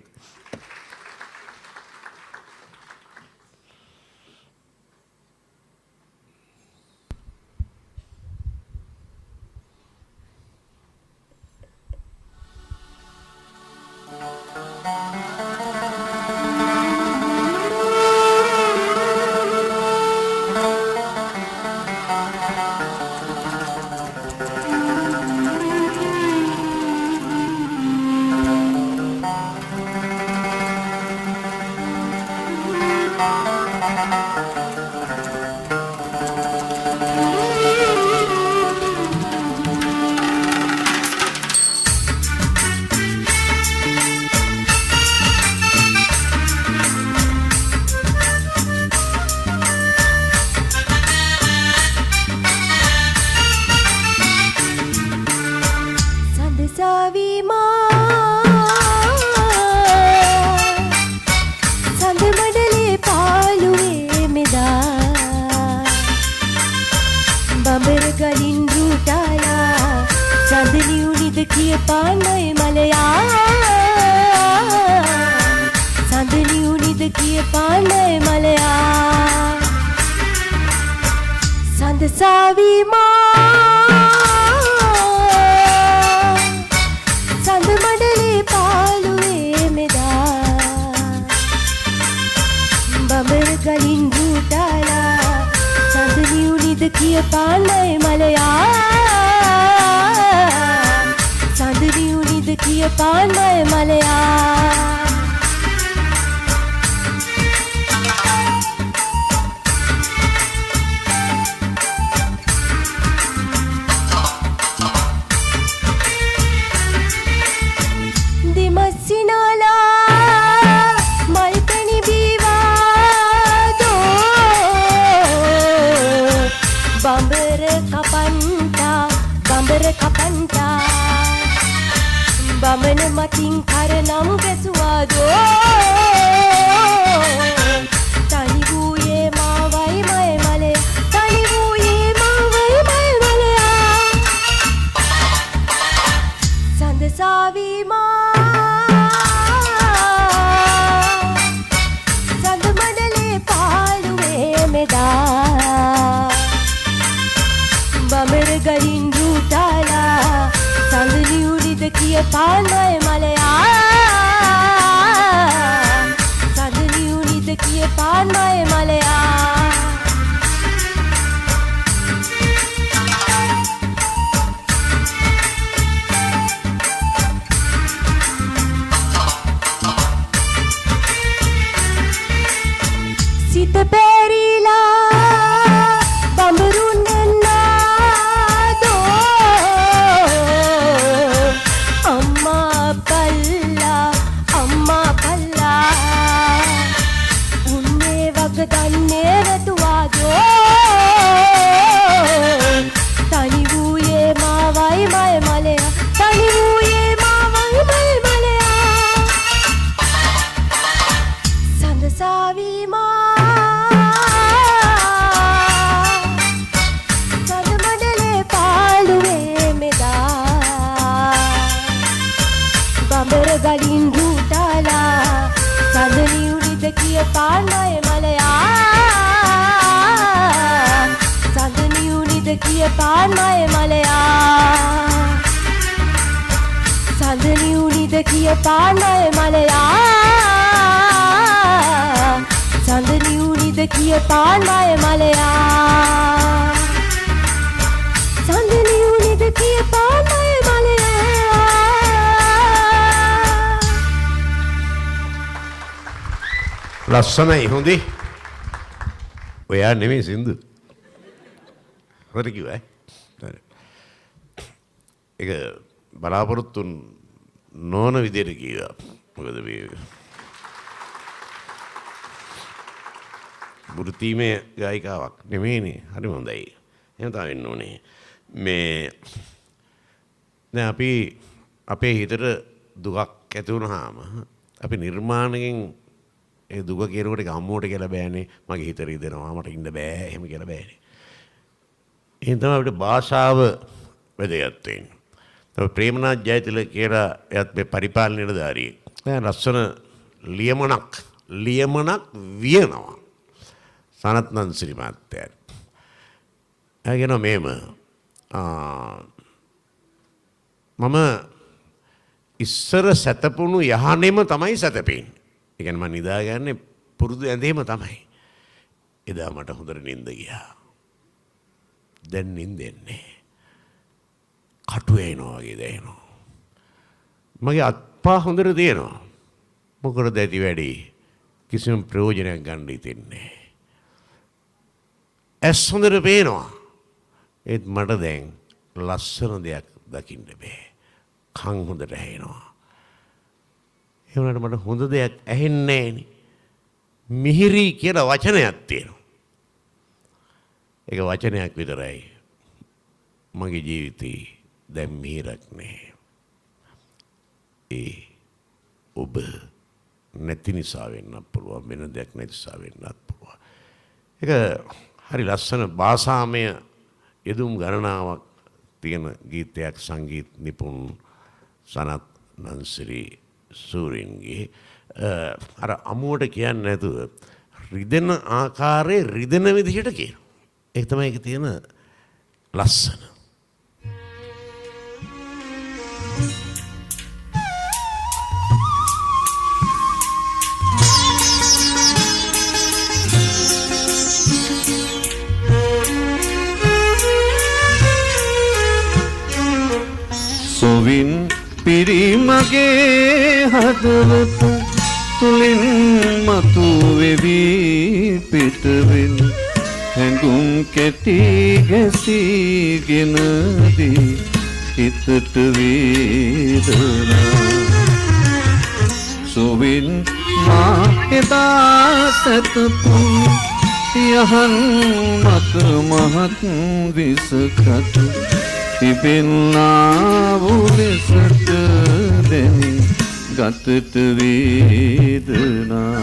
කල්ලා අම්මා කල්ලා උන්නේ වග දන්නේ නැතුවාදෝ තනි වූයේ මාවයි මල් මලයා තනි වූයේ මාවයි මල් මලයා සඳසාවී සඳ මඩලේ පාළුවේ මෙදා බඹර ගලින් රූටලා සඳනි උඩිද කිය පාන්නය මලයා සඳනි උඩිද කිය පාන්නය මලයා සඳනි උඩිද කිය පාන්නය මලයා සඳනි උඩිද කිය පාන්නය මලයා සඳනි උඩිද කිය පාන්නය මලයා ලස්සනයි හොඳේ. ඔයා නෙමෙයි සින්දු. හොඳට කිව්වා. හරි. ඒක බලාපොරොත්තු නොවන විදිහට කිව්වා. මොකද මේ වෘත්තීමේ ගායිකාවක් නෙමෙයිනේ. හරි හොඳයි. එහෙම තමයි වෙන්න ඕනේ. මේ දැන් අපි අපේ හිතට දුකක් ඇති වුනහම අපි නිර්මාණයෙන් ඒ දුක කියනකොට ඒක අම්මෝට කියලා බෑනේ. මගේ හිත රිදෙනවා මට ඉන්න බෑ එහෙම කියලා බෑනේ. එහෙනම් තමයි අපිට භාෂාව වැදගත් වෙන්නේ. තමයි ප්‍රේමනාත් ජයතිල කියලා එයත් මේ පරිපාලන නිලධාරියෙක්. දැන් ලස්සන ලියමනක් වියනවා. සනත් නන්සිරි මහත්තයා. එයාගෙන මේම මම ඉස්සර සැතපුණු යහනෙම තමයි සැතපෙන්නේ. ඒ කියන්නේ මම නිදාගන්නේ පුරුදු ඇඳේම තමයි. එදා මට හොඳට නිින්ද ගියා. දැන් නිින්දෙන්නේ. කටු එනවා වගේ දැනෙනවා. මගේ අත්පා හොඳට තියෙනවා. මොකටද ඇති වැඩි? කිසිම ප්‍රයෝජනයක් ගන්න හිතෙන්නේ. ඇස් හොඳට පේනවා. ඒත් මට දැන් ලස්සන දෙයක් දකින්න බෑ. කන් හොඳට ඇහෙනවා. ඒ වුණාට මට හොඳ දෙයක් ඇහෙන්නේ නෑනේ. මිහිරි කියලා වචනයක් තියෙනවා. ඒක වචනයක් විතරයි. මගේ ජීවිතේ දැන් මිහිරක් නෑ. ඒ ඔබ නැති නිසා වෙන්නත් පුළුවන්, වෙන දෙයක් නැති නිසා වෙන්නත් පුළුවන්. ඒක හරි ලස්සන භාෂාමය යෙදුම් ගණනාවක් තියෙන ගීතයක් සංගීත නිපුන් සනත් නන්සිරි සූරින්ගේ අර අමුවට කියන්නේ නැතුව රිදෙන ආකාරයේ රිදෙන විදිහට කියනවා. ඒක තමයි ඒකේ තියෙන ලස්සන. සොවින් පිරිමගේ හදවත තුලින් මතු වෙවි පිටවෙන හැඟුම් කැටි ගැසීගෙන දී හිතට වේදනා සොවින් මා එදා සතපු යහන් මත මහත් විසකතු තිබෙන්නා වූ ලෙසට දැනි ගතට වේදනා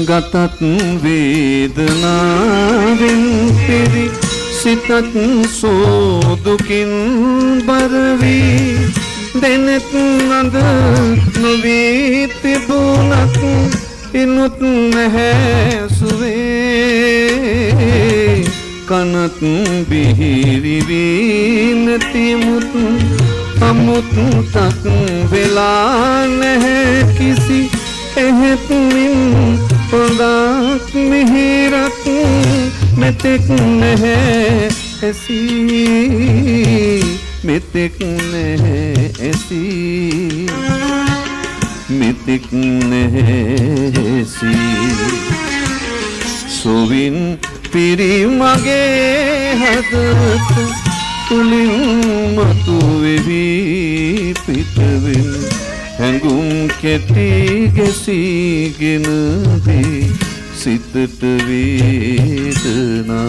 ගතත් වේදනාවෙන් පිරි සිතත් සෝදුකින් බරවී දෙනෙත් නඳ නොවී තිබුණත් ඉනුත් නැහැ සුවේ කනත් බිහිරි වී නැතිමුත් අමුත් තක් වෙලා නැහැ කිසි එහෙත් මින් පොදක් මිහිරක් මෙතෙක් නැහැ ඇසී මෙතෙක් නැහැ ඇසී මෙතෙක් නැහැ ඇසී සොවින් පිරි මගේ හදවත තුලින් මතුවෙවි පිටවෙන හැඟුම් කෙටි ගැසීගෙන දී සිතට වේදනා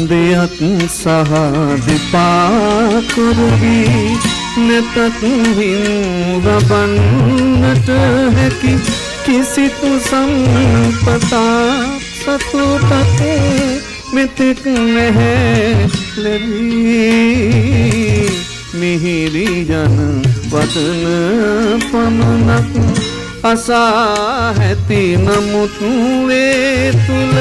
දෙයක් සහ දෙපා කරවි නැතත් හිංවබන්නට හැකි කිසිතු සම්පතක් සතුටක් මෙතෙක් නැහැ ලැබී මිහිරි යන වදන පමණක් අසා ඇති නමුත් වේ තුල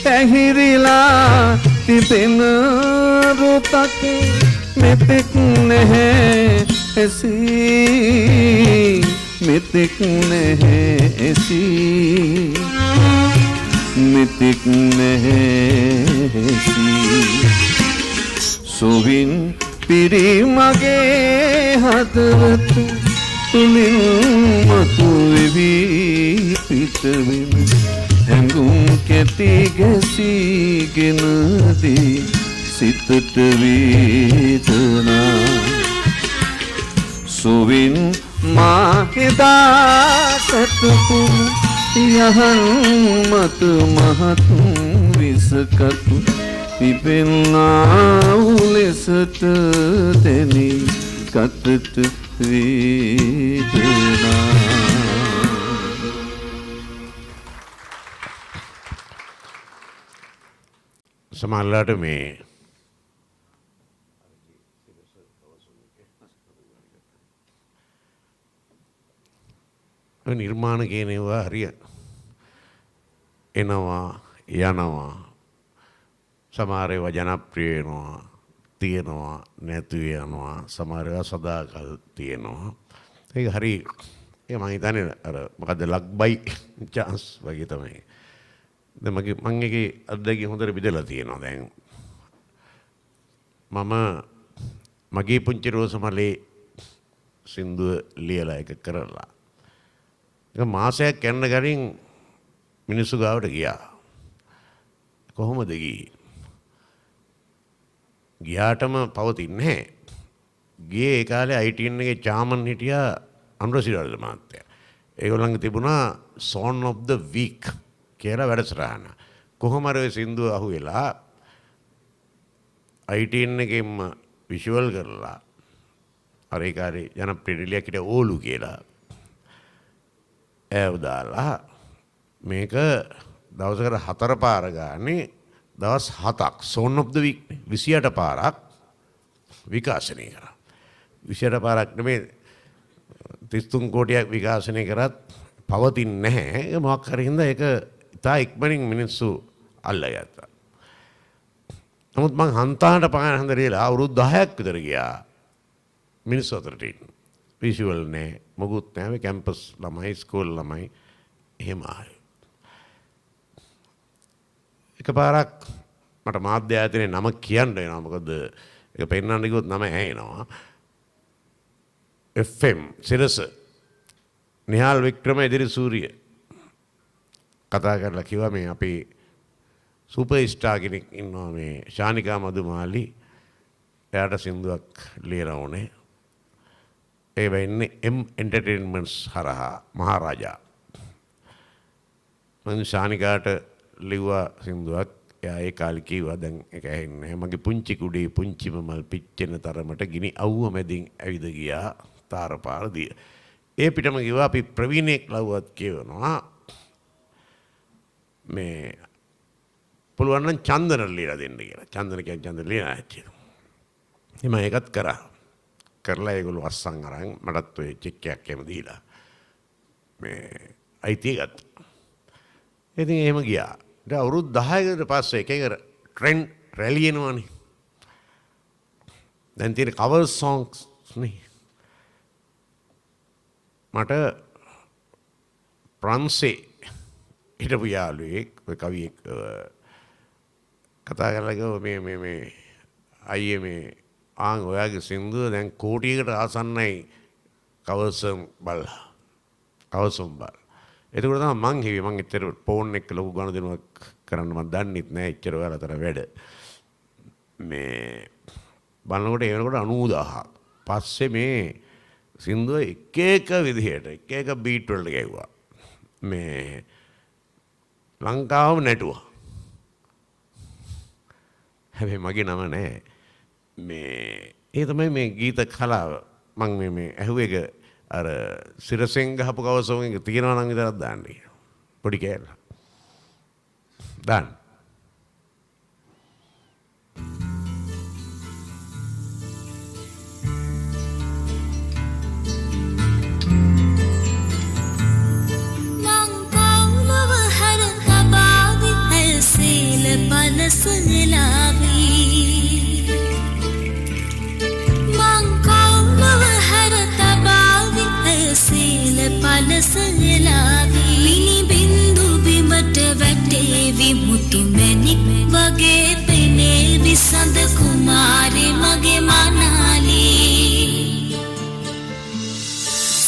පැහිරිලා තිබෙන රුතක් මෙතෙක් නැහැ ඇසී මෙතෙක් නැහැ ඇසී මෙතෙක් නැහැ ඇසී සොවින් පිරි මගේ හදවත තුලින් මතුවෙවි පිටවෙන හැඟුම් කෙටි ගැසීගෙන දී සිතට වේදනා සොවින් මා හිතා සතුපු යහන් මත මහත් විසකතු තිබෙනා උලෙසට දෙනි කටට වේදනා සමහරවිට මේ නිර්මාණ කියන ඒවා හරිය එනවා යනවා සමහර ඒවා ජනප්‍රිය වෙනවා තියෙනවා නැති වෙනවා සමහර ඒවා සදාකල් තියෙනවා ඒක හරි ඒක මම හිතන්නේ අර මොකද්ද ලක් බයි chance වගේ තමයි දැන් මම එකේ අත්දැකීම් හොඳට බෙදලා තියෙනවා දැන් මම මගේ පුංචි රෝසමලේ සින්දුව ලියලා එක කරලා ඒක මාසයක් යන්න ගලින් මිනිස්සු ගාවට ගියා කොහොමද ගියාටම පවතින්නේ නැහැ ගියේ ඒ කාලේ ITN එකේ චාමන් හිටියා අනුරසිරාජ මහත්තයා ඒගොල්ලන්ගේ තිබුණා Song of the Week කියලා වැඩසටහන. කොහොම හරි ඔය සින්දුව අහුවෙලා ITN එකෙන්ම විෂුවල් කරලා අර ඒ කාලේ ජනප්‍රිය රිලියක් හිටිය ඕලු කියලා ඇව දාලා මේක දවසකට 4 පාර ගානේ දවස් 7ක් Song of the Week 28 පාරක් විකාශනය කරා. 28 පාරක් නෙමෙයි 33 කෝටියක් විකාශනය කරත් පවතින්නේ නැහැ. ඒ මොකක් හරි හින්දා ඒක ඉතා ඉක්මනින් මිනිස්සු අල්ලගත්තා. නමුත් මං හන්තාට පාන හඳරියලා අවුරුදු 10ක් විතර ගියා මිනිස්සු අතරට ඉන්න. විෂුවල් නෑ මොකුත් නෑ කැම්පස් ළමයි ස්කෝල් ළමයි එහෙම ආවේ. එකපාරක් මට මාධ්‍ය ආයතනයේ නම කියන්න වෙනවා මොකද ඒක පෙන්නන්න ගියොත් නම ඇහෙනවා. FM සිරස නිහාල් වික්‍රම එදිරි සූරිය කතා කරලා කිව්වා මේ අපේ සුපර් ස්ටාර් කෙනෙක් ඉන්නවා මේ ශානිකා මදුමාලි එයාට සින්දුවක් ලියලා ඕනේ ඒ වෙන්නේ M Entertainments හරහා මහරජා මම ශානිකාට ලිව්වා සින්දුවක් එයා ඒ කාලේ කිව්වා දැන් ඒක ඇහෙන්නේ මගේ පුංචි කුඩේ පුංචිම මල් පිච්චෙන තරමට ගිනි අවුව මැදින් ඇවිද ගියා තාරපාර දිය ඒ පිටම කිව්වා අපි ප්‍රවීණෙක් ලව්වත් කියවනවා මේ පුළුවන් නම් චන්දන ලියලා දෙන්න කියලා. චන්දන කියන්නේ චන්දන ලියනා හැටියට. එහම ඒකත් කරා. කරලා ඒගොල්ලෝ අස්සන් අරන් මටත් ඔය චෙක් එකක් එහෙම දීලා මේ අයිතිය ගත්තා. ඉතින් එහෙම ගියා. ඊට අවුරුදු 10කට පස්සේ එක එක ට්‍රෙන්ඩ් රැලි එනවනේ. දැන් තියෙන කවර් සොන්ග්ස් නේ. මට ප්‍රංසේ හිටපු යාළුවෙක් ඔය කවියෙක් කතා කරලා ගියා මේ අයියේ මේ ඔයාගේ සින්දුව දැන් කෝටියකට ආසන්නයි කවර්සම් බලලා. කවර්සම් බල. එතකොට තමයි මං හිවි මං එච්චර ෆෝන් එක ලොකු ගනුදෙනුවක් කරන්න මම දන්නෙත් නෑ එච්චර ඔයාලා අතර වැඩ. මේ බලනකොට ඒ වෙනකොට 90000ක්. පස්සේ මේ සින්දුව එක එක විදිහට එක එක බීට් වලට ගැහුවා. මේ ලංකාවම නැටුවා. හැබැයි මගේ නම නෑ. මේ ඒ තමයි මේ ගීත කලාව. මම මේ ඇහුවේ එක අර සිරසෙන් ගහපු කවසෝන් එක තියනවා නම් විතරක් දාන්න කියලා. පොඩි කෑල්ල. දාන්න. මිනි බින්දු බිමට වැටේවි මුතු මැණික් වගේ පෙනේවි සඳ කුමාරේ මගේ මනාලී.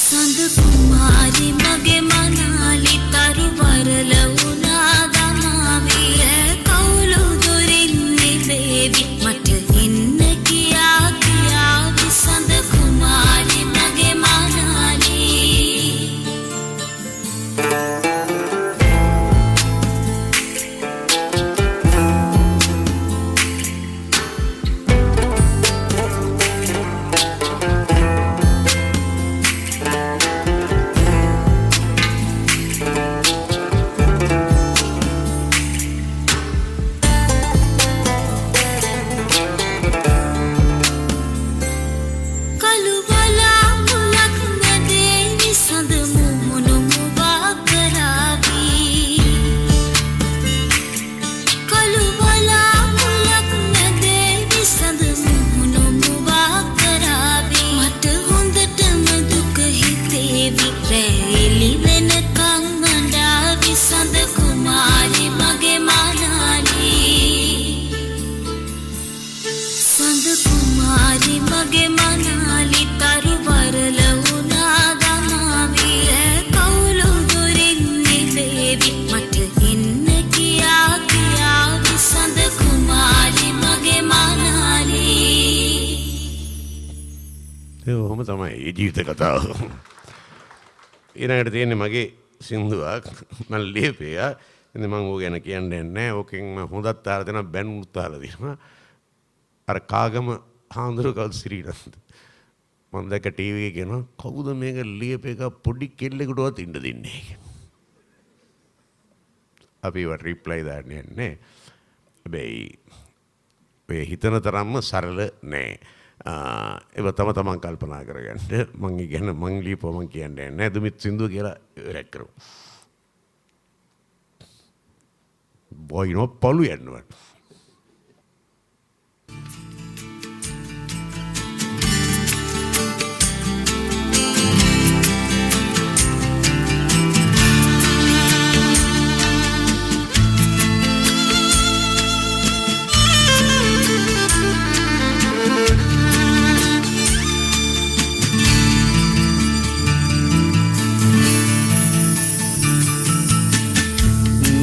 සඳ කුමාරේ මගේ මනාලී තරු වරල වුණා දමාවේ කවුළු දොරින් නිවේවි මට ඉන්න කියා කියාවි සඳ කුමාරේ මගේ මනාලී. ඔහොම තමයි ඒ ජීවිත කතාව. ඊළඟට තියෙන්නේ මගේ සින්දුවක් මම ලියපියා. ඉතින් මම ඕක ගැන කියන්නේ නැහැ. ඕකෙන් මම හොඳත් ආර දෙනවා බැනුත් ආර දෙනවා. අර කාගම හාමුදුරුවෝ කවුද ශ්‍රීනන්ද. මම දැක්ක ටීවී එකේ කියනවා කවුද මේක ලියපේක පොඩි කෙල්ලෙකුටවත් ඉන්න දෙන්නේ නැහැ. අපි වට රිප්ලයි දාන්නේ නැහැ. හැබැයි ඔය හිතන තරම්ම සරල නෑ. ඒව තමන් කල්පනා කරගන්න. මං ඉගෙන මං ලියපුවා මං කියන්නේ නෑ දුමිත් සින්දුව කියලා රැක් කරමු. බොයිනෝ පළු යනවා.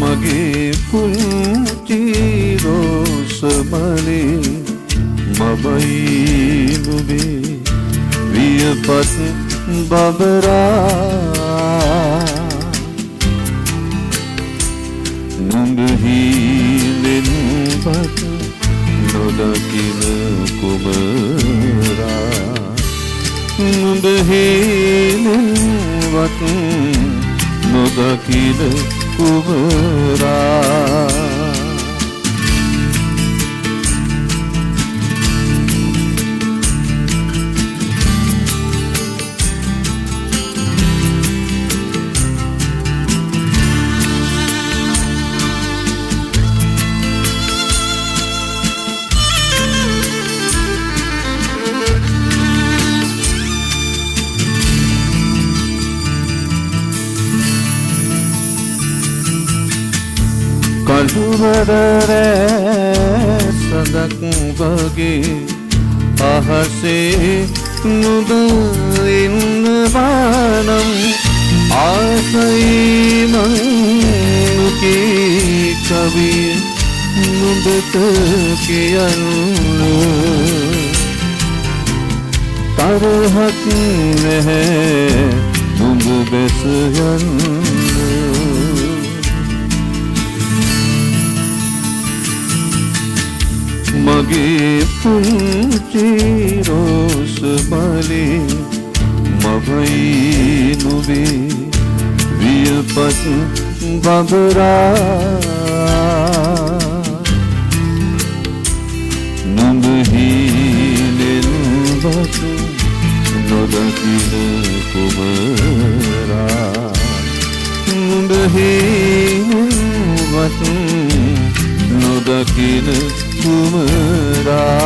මගේ පුංචි රෝසමනේ මබයි නුඹේ වියපත් බබරා නුඹ හිලෙන්පත් නොදකින කුමරා නුඹ හිලෙන්පත් නොදකින කුමරා මధుවර සඳක් වගේ අහසේ නුඹ ඉන්නවානම් ආසයි මං කී කවිය නුඹට කියන්න තරහක් නැහැ නුඹ බැස යන්න මගේ පුංචි රෝස මලේ මවයි නුඹේ වියපත් බබරා නුඹ හීනෙන් වතු නොදකින කුමරා නුඹ හීනෙන් වතු නොදකින කුමරා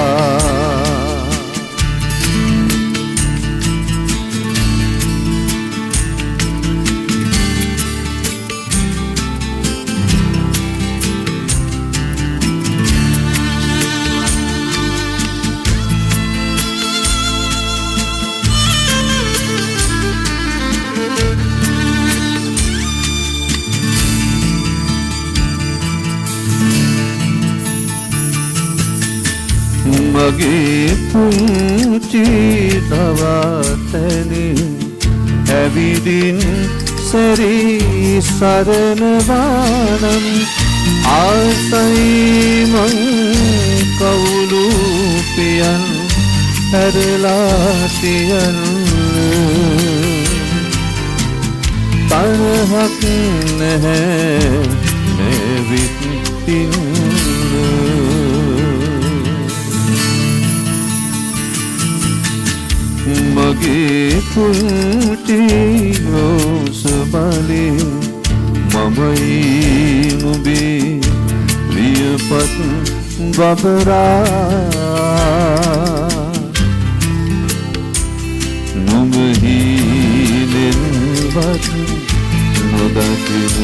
මගේ පුංචි දවතනේ ඇවිදින් සරී සරණවානම් ආසයි මං කවුළු පියන් හැරලා තියන් තරහක් නැහැ මේ විත්තින් මගේ පුංචි රෝස මලේ මමයි නුඹේ වියපත් බබරා නුඹ හීනෙන් වත් නොදකින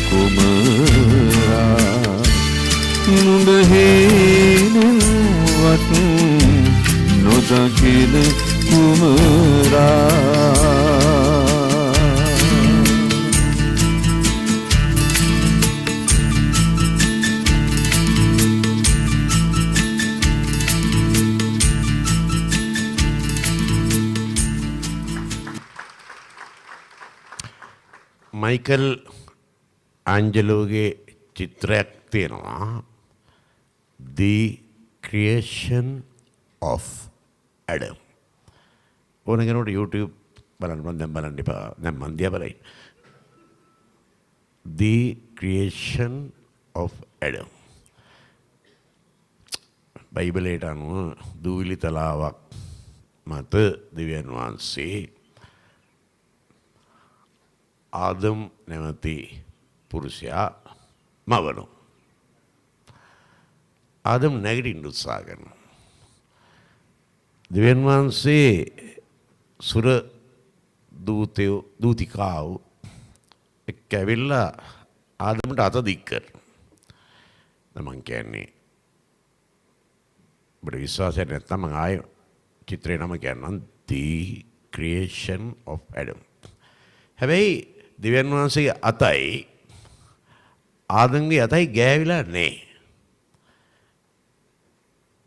කුමරා නුඹ හීනෙන් වත් නොදකින මයිකල් ආන්ජලෝගේ චිත්‍රයක් තියෙනවා The Creation of Adam. ඕන කෙනෙකුට YouTube බලන්න මම දැන් බලන්න එපා. දැන් මන් දිහා බලයි. The Creation of Adam. බයිබලයට අනුව දූවිලි තලාවක් මත දෙවියන් වහන්සේ ආදම් නැමැති පුරුෂයා මවනවා. ආදම් නැගිටින්න උත්සාහ කරනවා. දෙවියන් වහන්සේ සුර දූතිකාව එක්ක ඇවිල්ලා ආදමට අත දික් කරනවා. මං කියන්නේ ඔබට විශ්වාසයක් නැත්නම් මං ආයෙ චිත්‍රේ නම කියන්නම් The Creation of Adam. හැබැයි දෙවියන් වහන්සේගේ අතයි ආදම්ගේ අතයි ගෑවිලා නැහැ.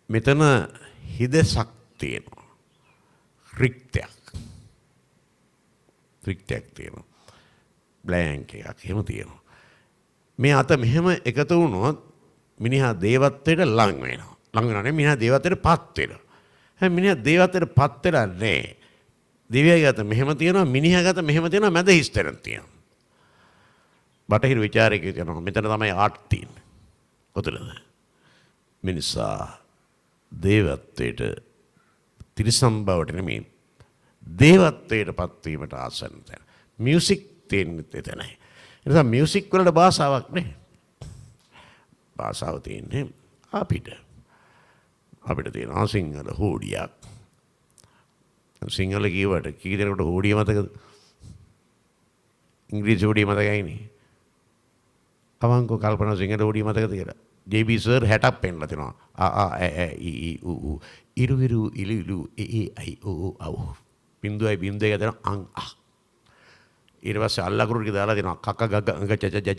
මෙතන හිදසක් තියෙනවා. රික්තයක් තියෙනවා. බ්ලැන්ක් එකක් එහෙම තියෙනවා. මේ අත මෙහෙම එකතු වුණොත් මිනිහා දේවත්වයට ලං වෙනවා. ලං වෙනවා නෙමෙයි මිනිහා දේවත්වයට පත් වෙනවා. හැබැයි මිනිහා දේවත්වයට පත් වෙලා නැහැ. දිව්‍යයා ගත මෙහෙම තියෙනවා මිනිහා ගත මෙහෙම තියෙනවා මැද හිස්තැනක් තියෙනවා. බටහිර විචාරකයෝ කියනවා මෙතන තමයි ආර්ට් තියෙන්නේ. කොතනද? මිනිසා දේවත්වයට තිරිසන් බවට නෙමෙයි දේවත්වයට පත්වීමට ආසන්න තැන. මියුසික් තියෙන්නේ එතනයි. ඒ නිසා මියුසික් වලට භාෂාවක් නැහැ. භාෂාව තියෙන්නේ අපිට තියෙනවා සිංහල හෝඩියක්. සිංහල කියවට කී දෙනෙකුට හෝඩිය මතකද? ඉංග්‍රීසි හෝඩිය මතකයිනේ. අවංකව කල්පනා සිංහල ඕඩිය මතකද කියලා. JB සර් 60ක් පෙන්නලා තිනවා. ඉරු ඉලු අව. බින්දුවයි බින්දුවයි ගතන අං අහ. ඊට පස්සේ අල්ලකුරු ටික දාලා දෙනවා. කක ගග අඟ චච ජජ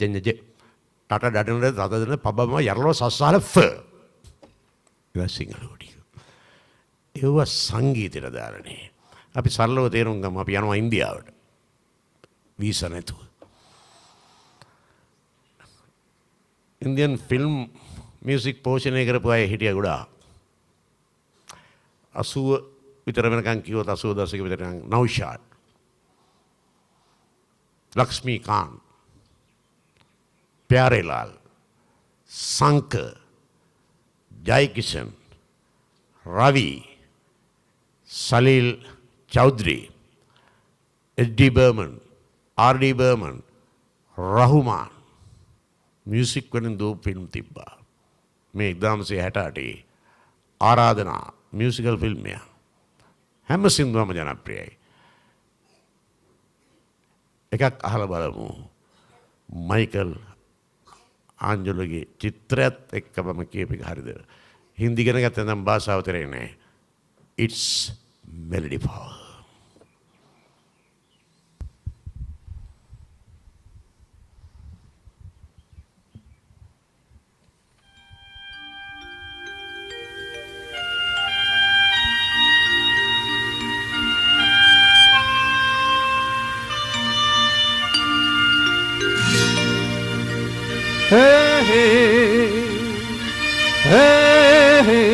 ටට ඩඩන රත දෙන පබම යරලෝ සස්සාල ෆ. ඒක සිංහල ඕඩිය. ඒව සංගීතයට දාලානේ. අපි සරලව තේරුම් ගමු. අපි යනවා ඉන්දියාවට. වීසා නැතුව. ඉන්දියන් ෆිල්ම් මියුසික් පෝෂණය කරපු අය හිටිය ගොඩාක්. 80 විතර වෙනකන් කිව්වොත් 80 දශක විතර Naushad, Laxmikant, Pyarelal, Shankar, Jaikishan, Ravi, Salil Chowdhury, H D. Burman, R D. Burman, Rahman music वलिන් दो फिल्म තිබ්බා. මේ 1968 ආරාධනා මියුසිකල් ෆිල්ම් එක. හැම සින්දුවම ජනප්‍රියයි. එකක් අහලා බලමු. මයිකල් ආන්ජලෝගේ චිත්‍රයත් එක්කම කියපු එක හරිද? හින්දි ඉගෙන ගත්තා නම් භාෂාව තේරෙන්නේ නැහැ. It's melody power. Hey, hey, hey, hey,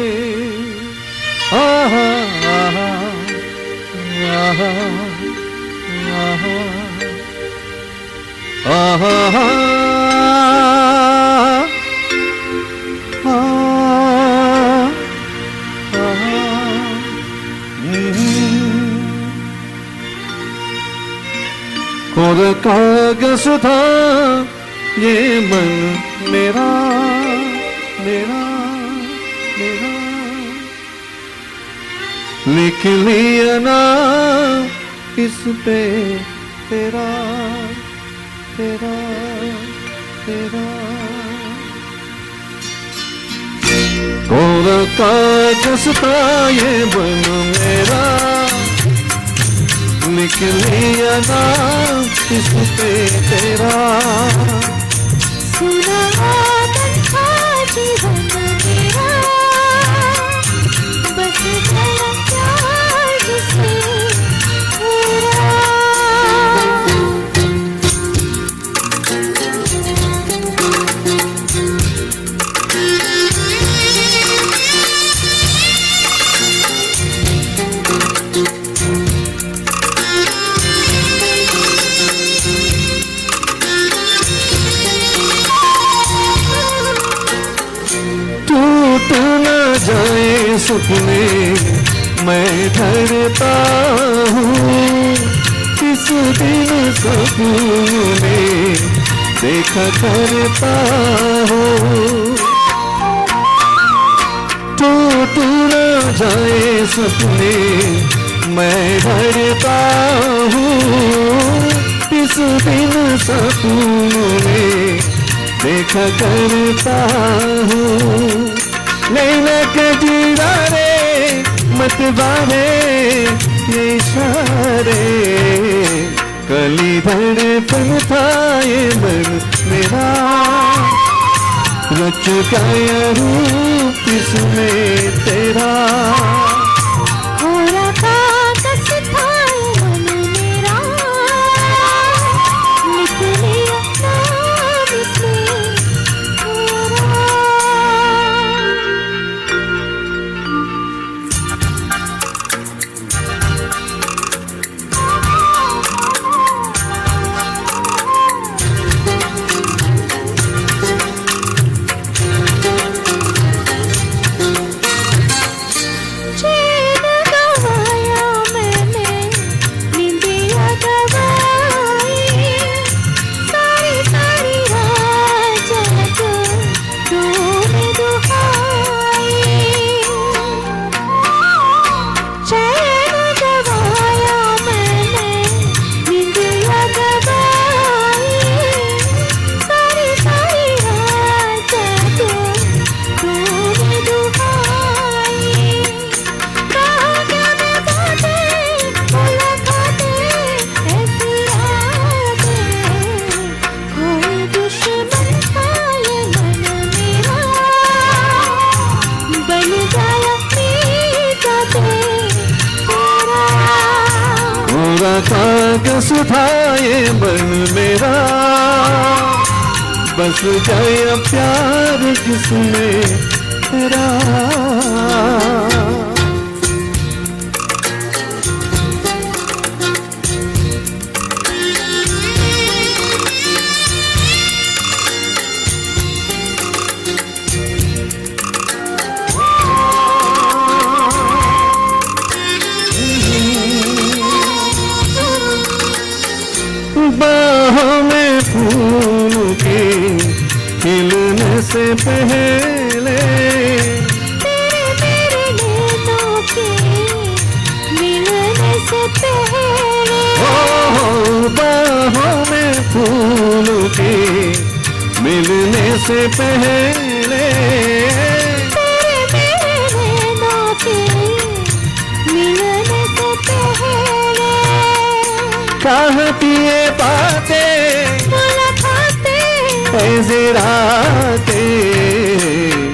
ah, ah, ah, ah, खुद कागज़ था ये मन मेरा मेरा मेरा लिख लिया ना इस पे तेरा तेरा तेरा कोरा कागज़ था ये मन मेरा लिख लिया ना इस पे तेरा सुना था जीवन मेरा बस गया प्यार जिससे जाए सपने मैं डरता हूँ किस दिन सपने देखा करता हूँ टूट न जाए सपने मैं डरता हूँ किस दिन सपने देखा करता हूँ लैला के दीवारे मत बाहे ये इशारे कली धड़कन था ये मन मेरा रच गया रूप इसमें तेरा कोरा कागज़ था ये मन मेरा लिख लिया नाम इसमें तेरा सारी कोरा कागज था ये मन मेरा बस गया प्यार किसमें तेरा बाहों में फूल के खिलने से पहले तेरे नैनों के मिलने से पहले बाहों में फूल के मिलने से पहले तेरे नैनों के मिलने से पहले कहती ये बातें मुलाकातें ऐसे रातें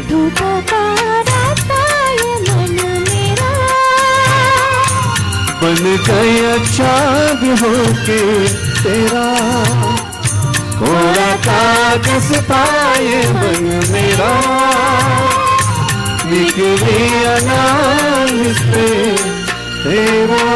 धूपों का रास्ता ये मन मेरा बन गया चाँद होके तेरा कोरा कागज पाए मन मेरा निकली अनार इस पे तेरा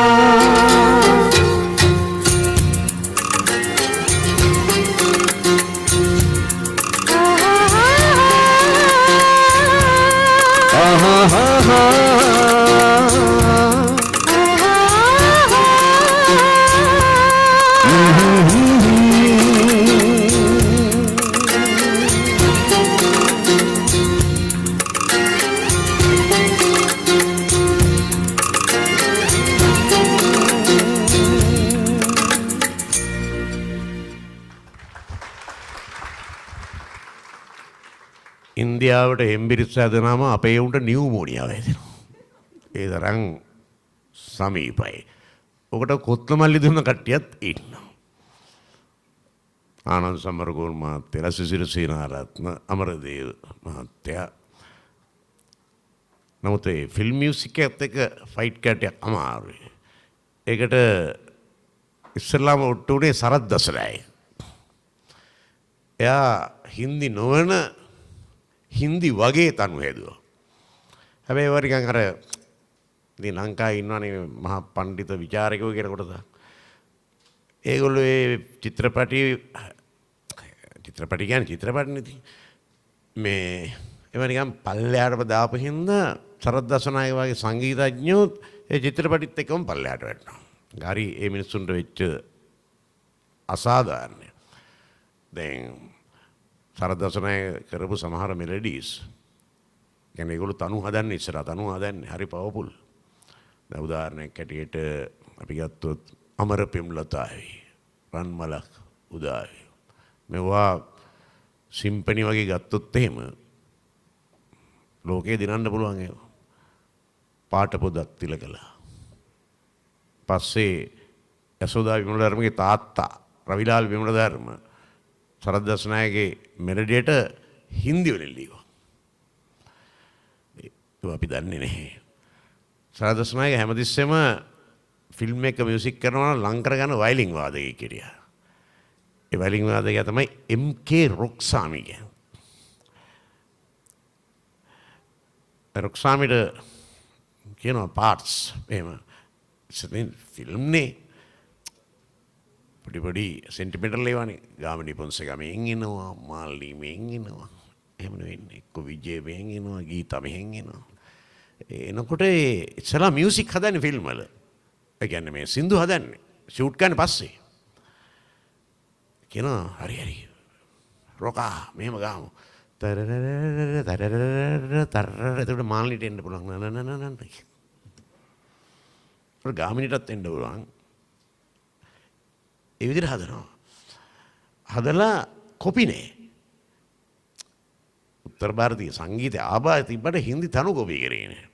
ඉන්දියාවට හෙම්බිරිස් හැදෙනාම අපේ උන්ට නියුමෝනියාව හැදෙනවා. ඒ තරම් සමීපයි. ඔකට කොත්තුමල්ලි දුන්න කට්ටියත් ඉන්නවා. ආනන්ද සමරකෝන් මහත්තයා, සිසිල් සේනාරත්න, අමරදේව මහත්තයා. නමුත් ඒ ෆිල්ම් මියුසික් එකත් එක්ක ෆයිට් කැටයක් අමාරුයි. ඒකට ඉස්සෙල්ලාම ඔට්ටු උනේ සරත් දසරයි. එයා හින්දි නොවන හින්දි වගේ තනු හැදුවා. හැබැයි ඒවා නිකන් අර ඉතින් ලංකාවේ ඉන්නවනේ මහා පඬිත විචාරකයෝ කියන කොටස. ඒගොල්ලෝ ඒ චිත්‍රපටි කියන්නේ චිත්‍රපටිනේ ඉතින් මේ ඒවා නිකන් පල්ලෙහාටම දාපු හින්දා සරත් දසනායක වගේ සංගීතඥයෝ ඒ චිත්‍රපටිත් එක්කම පල්ලෙහාට වැටෙනවා. හරි ඒ මිනිස්සුන්ට වෙච්ච අසාධාරණය. දැන් සරත් දසනායක කරපු සමහර මෙලඩීස් කියන්නේ ඒගොල්ලෝ තනු හදන්නේ ඉස්සරහ තනු හදන්නේ හරි පවර්ෆුල්. දැන් උදාහරණයක් ඇටියට අපි ගත්තොත් අමර පෙම්ලතාවි රන්මලක් උදාවි මේවා සිම්පනි වගේ ගත්තොත් එහෙම ලෝකේ දිනන්න පුළුවන් ඒවා. පාට පොදක් තිල කළා. පස්සේ යසෝදා විමලධර්මගේ තාත්තා රවිලාල් විමලධර්ම සරත් දසනායකගේ මෙලඩියට හින්දි වලින් ලියුවා. ඒක අපි දන්නේ නැහැ. සරත් දසනායක හැමතිස්සෙම ෆිල්ම් එක මියුසික් කරනවා නම් ලං කරගන්න වයලින් වාදකයෙක් හිටියා. ඒ වයලින් වාදකයා තමයි එම්.කේ. රොක්සාමි කියන්නේ. රොක්සාමිට කියනවා පාර්ට්ස් එහෙම ඉතින් ෆිල්ම්නේ පොඩි සෙන්ටිමෙන්ටල් ඒවානේ. ගාමිණී පොන්සේක මෙහෙන් එනවා, මාල්නී මෙහෙන් එනවා. එහෙම නෙවෙන්නේ. එක්ක විජේ මෙහෙන් එනවා, ගීතා මෙහෙන් එනවා. එනකොට ඉස්සලා මියුසික් හදන්නේ ෆිල්ම් වල. ඒ කියන්නේ මේ සින්දු හදන්නේ. ෂූට් කරන්නේ පස්සේ. කියනවා හරි රොකා මෙහෙම ගාමු. එතකොට මාල්නීට එන්න පුළුවන්. නනනනනන. ගාමිණීටත් එන්න පුළුවන්. ඒ විදිහට හදනවා. හදලා කොපිනේ. උත්තර භාරතීය සංගීතය ආබාධ තිබ්බට හින්දි තනු කොපි කරේ නෑ.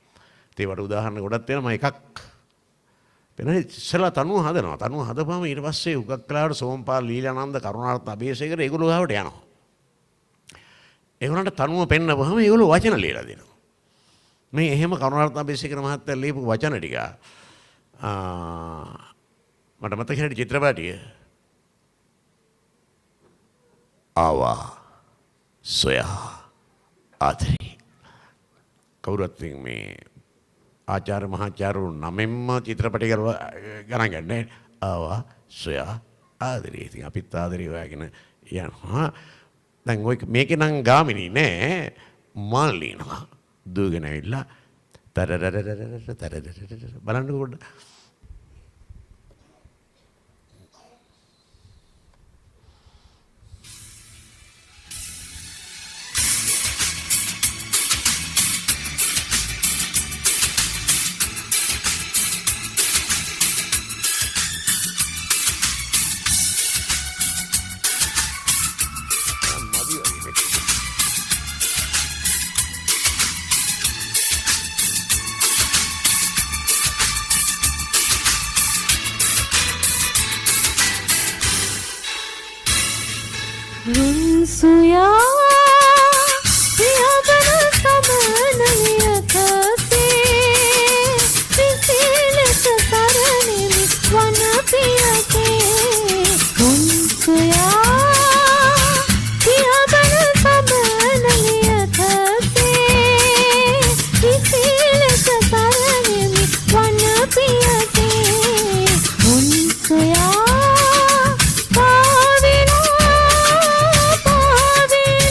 ඒවට උදාහරණ ගොඩක් තියෙනවා. එකක් වෙන ඉස්සලා තනුව හදනවා. තනුව හදපුවම ඊට පස්සේ උගක් කලාවට සෝම්පාල් ලීලානන්ද කරුණාරත්න අබේසේකර ඒගොල්ලෝ ගාවට යනවා. ඒගොල්ලන්ට තනුව පෙන්නපුවම ඒගොල්ලෝ වචන ලියලා දෙනවා. මේ එහෙම කරුණාරත්න අබේසේකර මහත්තයා ලියපු වචන ටික මට මතක හිටිය චිත්‍රපටිය ආවා සොයා ආදරේ. කවුරුත් මේ ආචාර්ය මහාචාර්යවරු නමෙන්ම චිත්‍රපටි ගණන් ගන්නෑ. ආවා සොයා ආදරේ. ඉතින් අපිත් ආදරේ හොයාගෙන යනවා. දැන් ඔය මේකේ නම් ගාමිණී නෑ, මාල්ලිනවා දුවගෙන ඇවිල්ලා බලන්නකො පොඩ්ඩක්. रुनसुया पियाबन समनलियकते विसीलस सरनिमि वन पियते रुनसुया पियाबन समनलियकते विसीलस सरनिमि वन पियते रुनसुया पाविना पाविना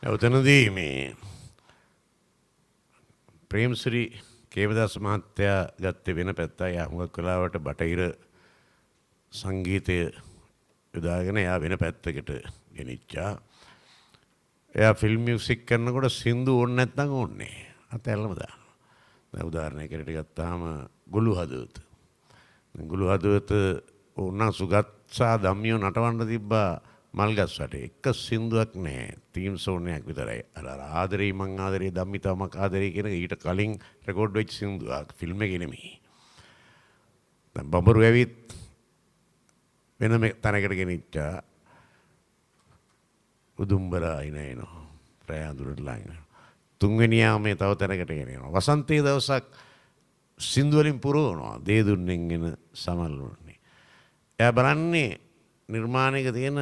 උතනදී මේ ප්‍රේම්ශ්‍රී කේවදාස මහත්තයා ගත්තේ වෙන පැත්තයි. හුඟක් වෙලාවට බටහිර සංගීතය යොදාගෙන එයා වෙන පැත්තකට ගෙනිච්චා. එයා ෆිල්ම් මියුසික් කරනකොට සින්දු ඕනේ නැත්නම් ඕනේ. අතැල්ලම දානවා. දැන් උදාහරණයකට ගත්තාම ගුළු හදවත. ගුළු හදවත ඕන සුගත්සා ධම්මියෝ නටවන්න තිබ්බා මල්ගස් වටේ. එක සින්දුවක් නැහැ. තීම් සෝනයක් විතරයි. අර ආදරේ මං ආදරේ ධම්මිතාමක් ආදරේ කියන ඊට කලින් රෙකෝඩ් වෙච්ච සින්දුවක් ෆිල්ම් එකේ නෙමෙයි. දැන් බඹරු ඇවිත් වෙනම තැනකට ගෙනිච්චා. උදුම්බරා ඉනේනෝ ප්‍රයාඳුරට ලයින. තුන්වෙනි යාමේ තව තැනකට ගෙනියනවා. වසන්තයේ දවසක් සින්දු වලින් පුරවනවා. දේ දුන්නෙන් එන සමල්ලුනේ. එයා බලන්නේ නිර්මාණයක තියෙන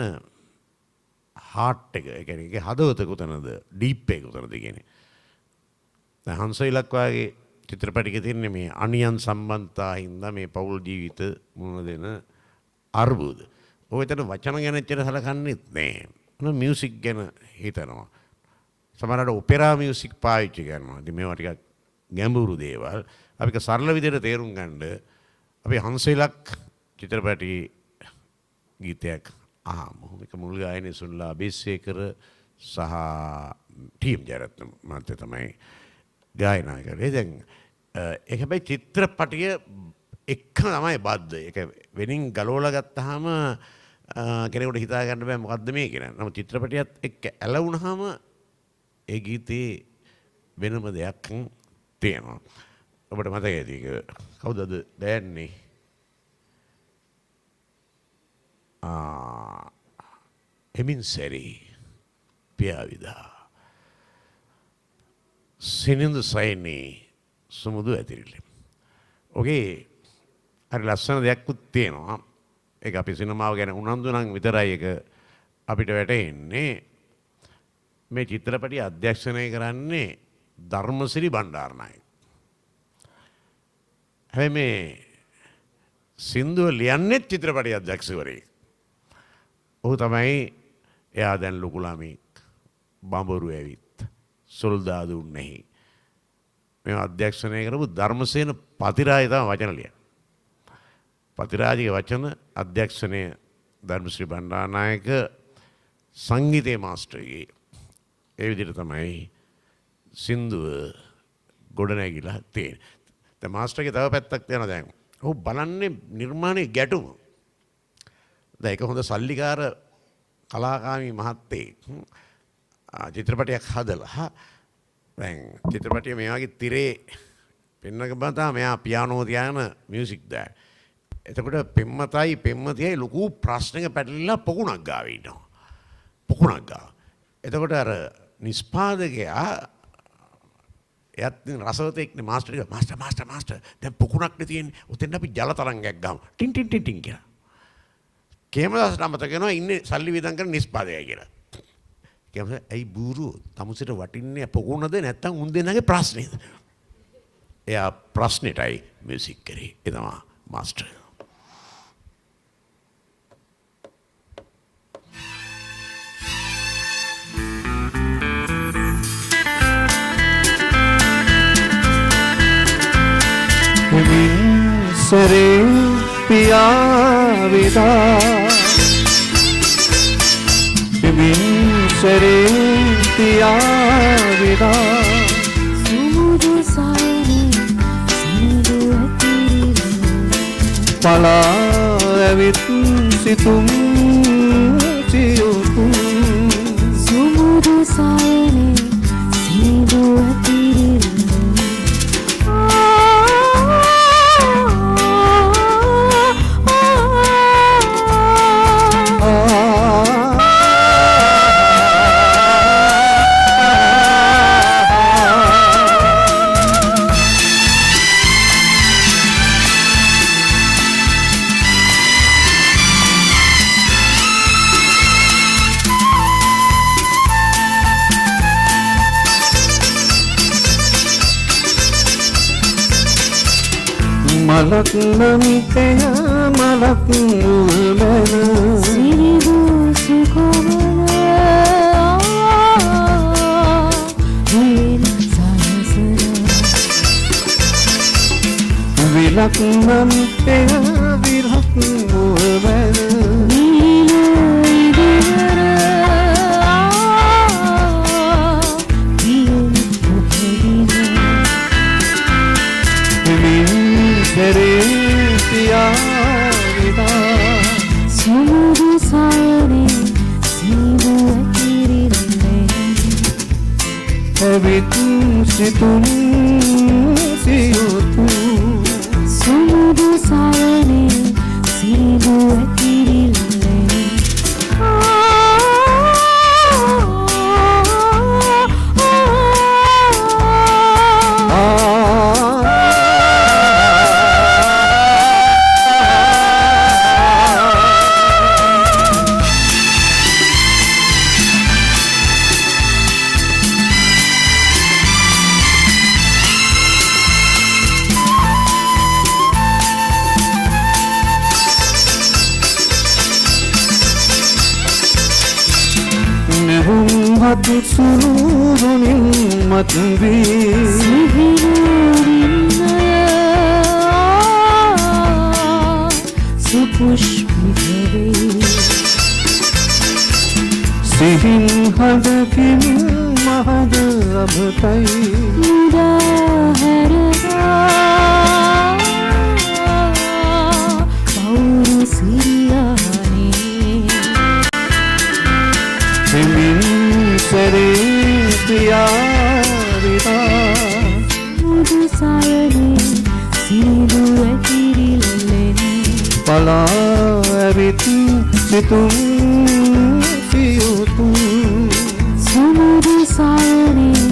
හાર્ට් එක. ඒ කියන්නේ ඒකේ හදවත කොතනද? ඩීප් එක කොතනද කියන්නේ. දැන් හංසයිලක් වාගේ චිත්‍රපටියක තියෙන්නේ මේ අනියන් සම්බන්ධතා හින්දා මේ පෞල් ජීවිත මුණ දෙන අර්බුද. ඔයතන වචන ගැන ඇත්තට සලකන්නේත් නෑ. මියුසික් ගැන හිතනවා. සමහරවිට ඔපෙරා මියුසික් පාවිච්චි කරනවා. ඉතින් මේවා ටිකක් ගැඹුරු දේවල්. අපික සරල විදිහට තේරුම් ගන්න අපි හංසයිලක් චිත්‍රපටි ගීතයක් අහමු. මේක මුල් ගායනයේ සුනිල් අබේසේකර සහ ටීම් ජයරත්න මහත්තයා තමයි ගායනා කරේ. දැන් ඒක හැබැයි චිත්‍රපටිය එක්ක තමයි බද්ධ. ඒක වෙනින් ගලවලා ගත්තාම කෙනෙකුට හිතා ගන්න බෑ මොකද්ද මේ කියලා. නමුත් චිත්‍රපටියත් එක්ක ඇලවුනහම ඒ ගීතේ වෙනම දෙයක් තියෙනවා. ඔබට මතකයිද ඒක කවුද දැන්නේ? එමින් සැරි පියාවිදා සිනිඳු සයනේ සුමුදු ඇතිරිලි. ඔගේ හරි ලස්සන දෙයක්කුත් තියෙනවා. ඒක අපි සිනමාව ගැන උනන්දු නම් විතරයි ඒක අපිට වැටෙන්නේ. මේ චිත්‍රපටිය අධ්‍යක්ෂණය කරන්නේ ධර්මසිරි බණ්ඩාරනායක. හැබැයි මේ සින්දුව ලියන්නේ චිත්‍රපටි අධ්‍යක්ෂකවරයෙක්. ඔහු තමයි එයා දැන් ලොකු ළමෙක් බඹරු ඇවිත් සොල්දාදුන් නැහැ. මේ අධ්‍යක්ෂණය කරපු ධර්මසේන පතිරාජය තමයි වචන ලියන්නේ. පතිරාජගේ වචන අධ්‍යක්ෂණය ධර්මශ්‍රී බණ්ඩාරනායක සංගීතයේ මාස්ටර්ගේ. ඒ විදිහට තමයි සින්දුව ගොඩනැගිලා තියෙන්නේ. දැන් මාස්ටර්ගේ තව පැත්තක් තියෙනවා දැන්. ඔහු බලන්නේ නිර්මාණයේ ගැටුම. දැන් ඒක හොඳ සල්ලිකාර කලාකාමී මහත්තයෙක් චිත්‍රපටයක් හදලා දැන් චිත්‍රපටිය මේ වගේ තිරේ පෙන්නක බතා මෙයා පියානෝ තියාන මියුසික් දාන. එතකොට පෙම්මතියයි ලොකු ප්‍රශ්නයක පැටලිලා පොකුණක් ගාව ඉන්නවා. පොකුණක් ගාව. එතකොට අර නිෂ්පාදකයා එයත් රසවතෙක්නේ මාස්ටර් දැන් පොකුණක්නේ තියෙන්නේ. උතෙන් අපි ජල තරංගයක් ගමු. ටින් ටින් ටින් ටින් කියලා. කේමදාස නමත කියනවා ඉන්නේ සල්ලි වියදම් කරන නිෂ්පාදකයා කියලා. කේමදාස ඇයි බූරු තමුසෙට වටින්නේ පොකුණද නැත්තම් උන් දෙන්නගේ ප්‍රශ්නේද? එයා ප්‍රශ්නෙටයි මියුසික් කරේ. ඒ තමයි මාස්ටර්. සරේ පියාවිදා සරේ පියාවිදා සුමුදු සයනේ සිනිඳු ඇතිරිලි පලා ඇවිත් සිතුම් සියුතුම් සුමුදු සයනේ සිනිඳු ඇතිරිලි මලක් නමිතය මලක් උල්බන සිරිදු සුකොමල විරක් නම් එය විරක් මුවවැර සිතුම් සියුතු සුමුදු සයනේ සිදු ඇතිරිල්ලේ සුරුරුනින් මතුවී සුපුෂ්පිතවේ සිහින් හදකින් මහද අභතයි මුදාහැරවා පවුරු සිරියානේ සිමින් සරේ පියාරිතා මුදු සයනේ සිදු ඇතිරිල්ලෙන් පලා ඇවිත් සිතුම් සියුතු සුමුදු සයනේ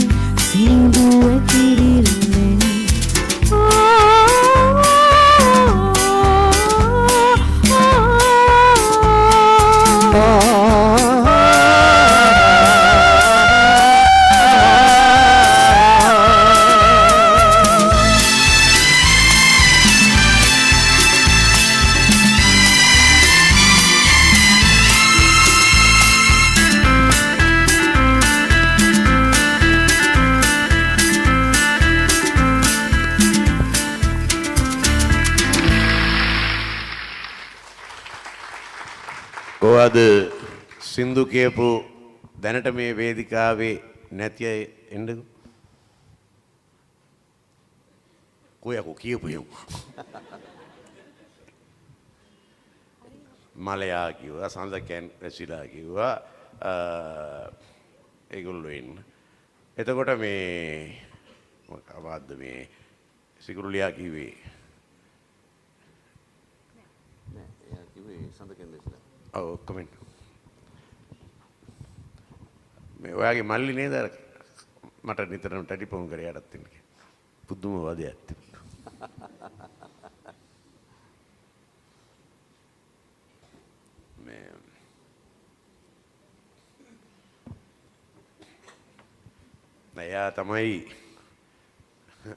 සිදු ඇතිරිල්ලෙන් කොහොමද සින්දු කියපු දැනට මේ වේදිකාවේ නැති අය එන්නකෝ කොයකෝ කියපු යමු මලයා කිව්වා සඳකයන් රැසිලා කිව්වා ඒගොල්ලෝ ඉන්න එතකොට මේ මොකක්ද මේ සිකුරුලියා කිව්වේ නෑ එයා කිව්වේ සඳකයන් රැසිලා ඔව් කමෙන්ට් මේ ඔයාගේ මල්ලි නේද මට නිතරම ටෙලිෆෝන් කරේ යටත් ඉන්නේ පුදුම වදයක් තිබුණා මේ නයා තමයි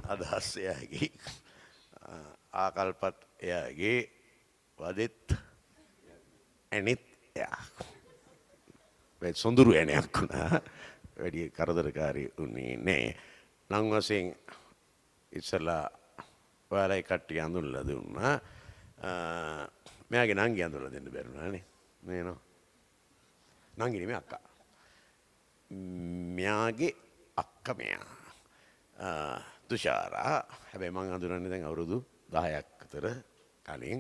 අදහස් එයාගේ ආකල්පත් එයාගේ වදෙත් ඇනිත් එයා සොඳුරු ඇනයක් වුණා වැඩි කරදරකාරී වුණේ නෑ නම් වශයෙන් ඉස්සලා ඔයාලයි කට්ටිය අඳුන්ලා දුන්නා මෙයාගේ නංගි අඳුන්ලා දෙන්න බැරුණානේ නේනෝ නංගි නෙමෙයි අක්කා මෙයාගේ අක්ක මෙයා තුෂාරා හැබැයි මං අඳුරන්නේ දැන් අවුරුදු 10ක් විතර කලින්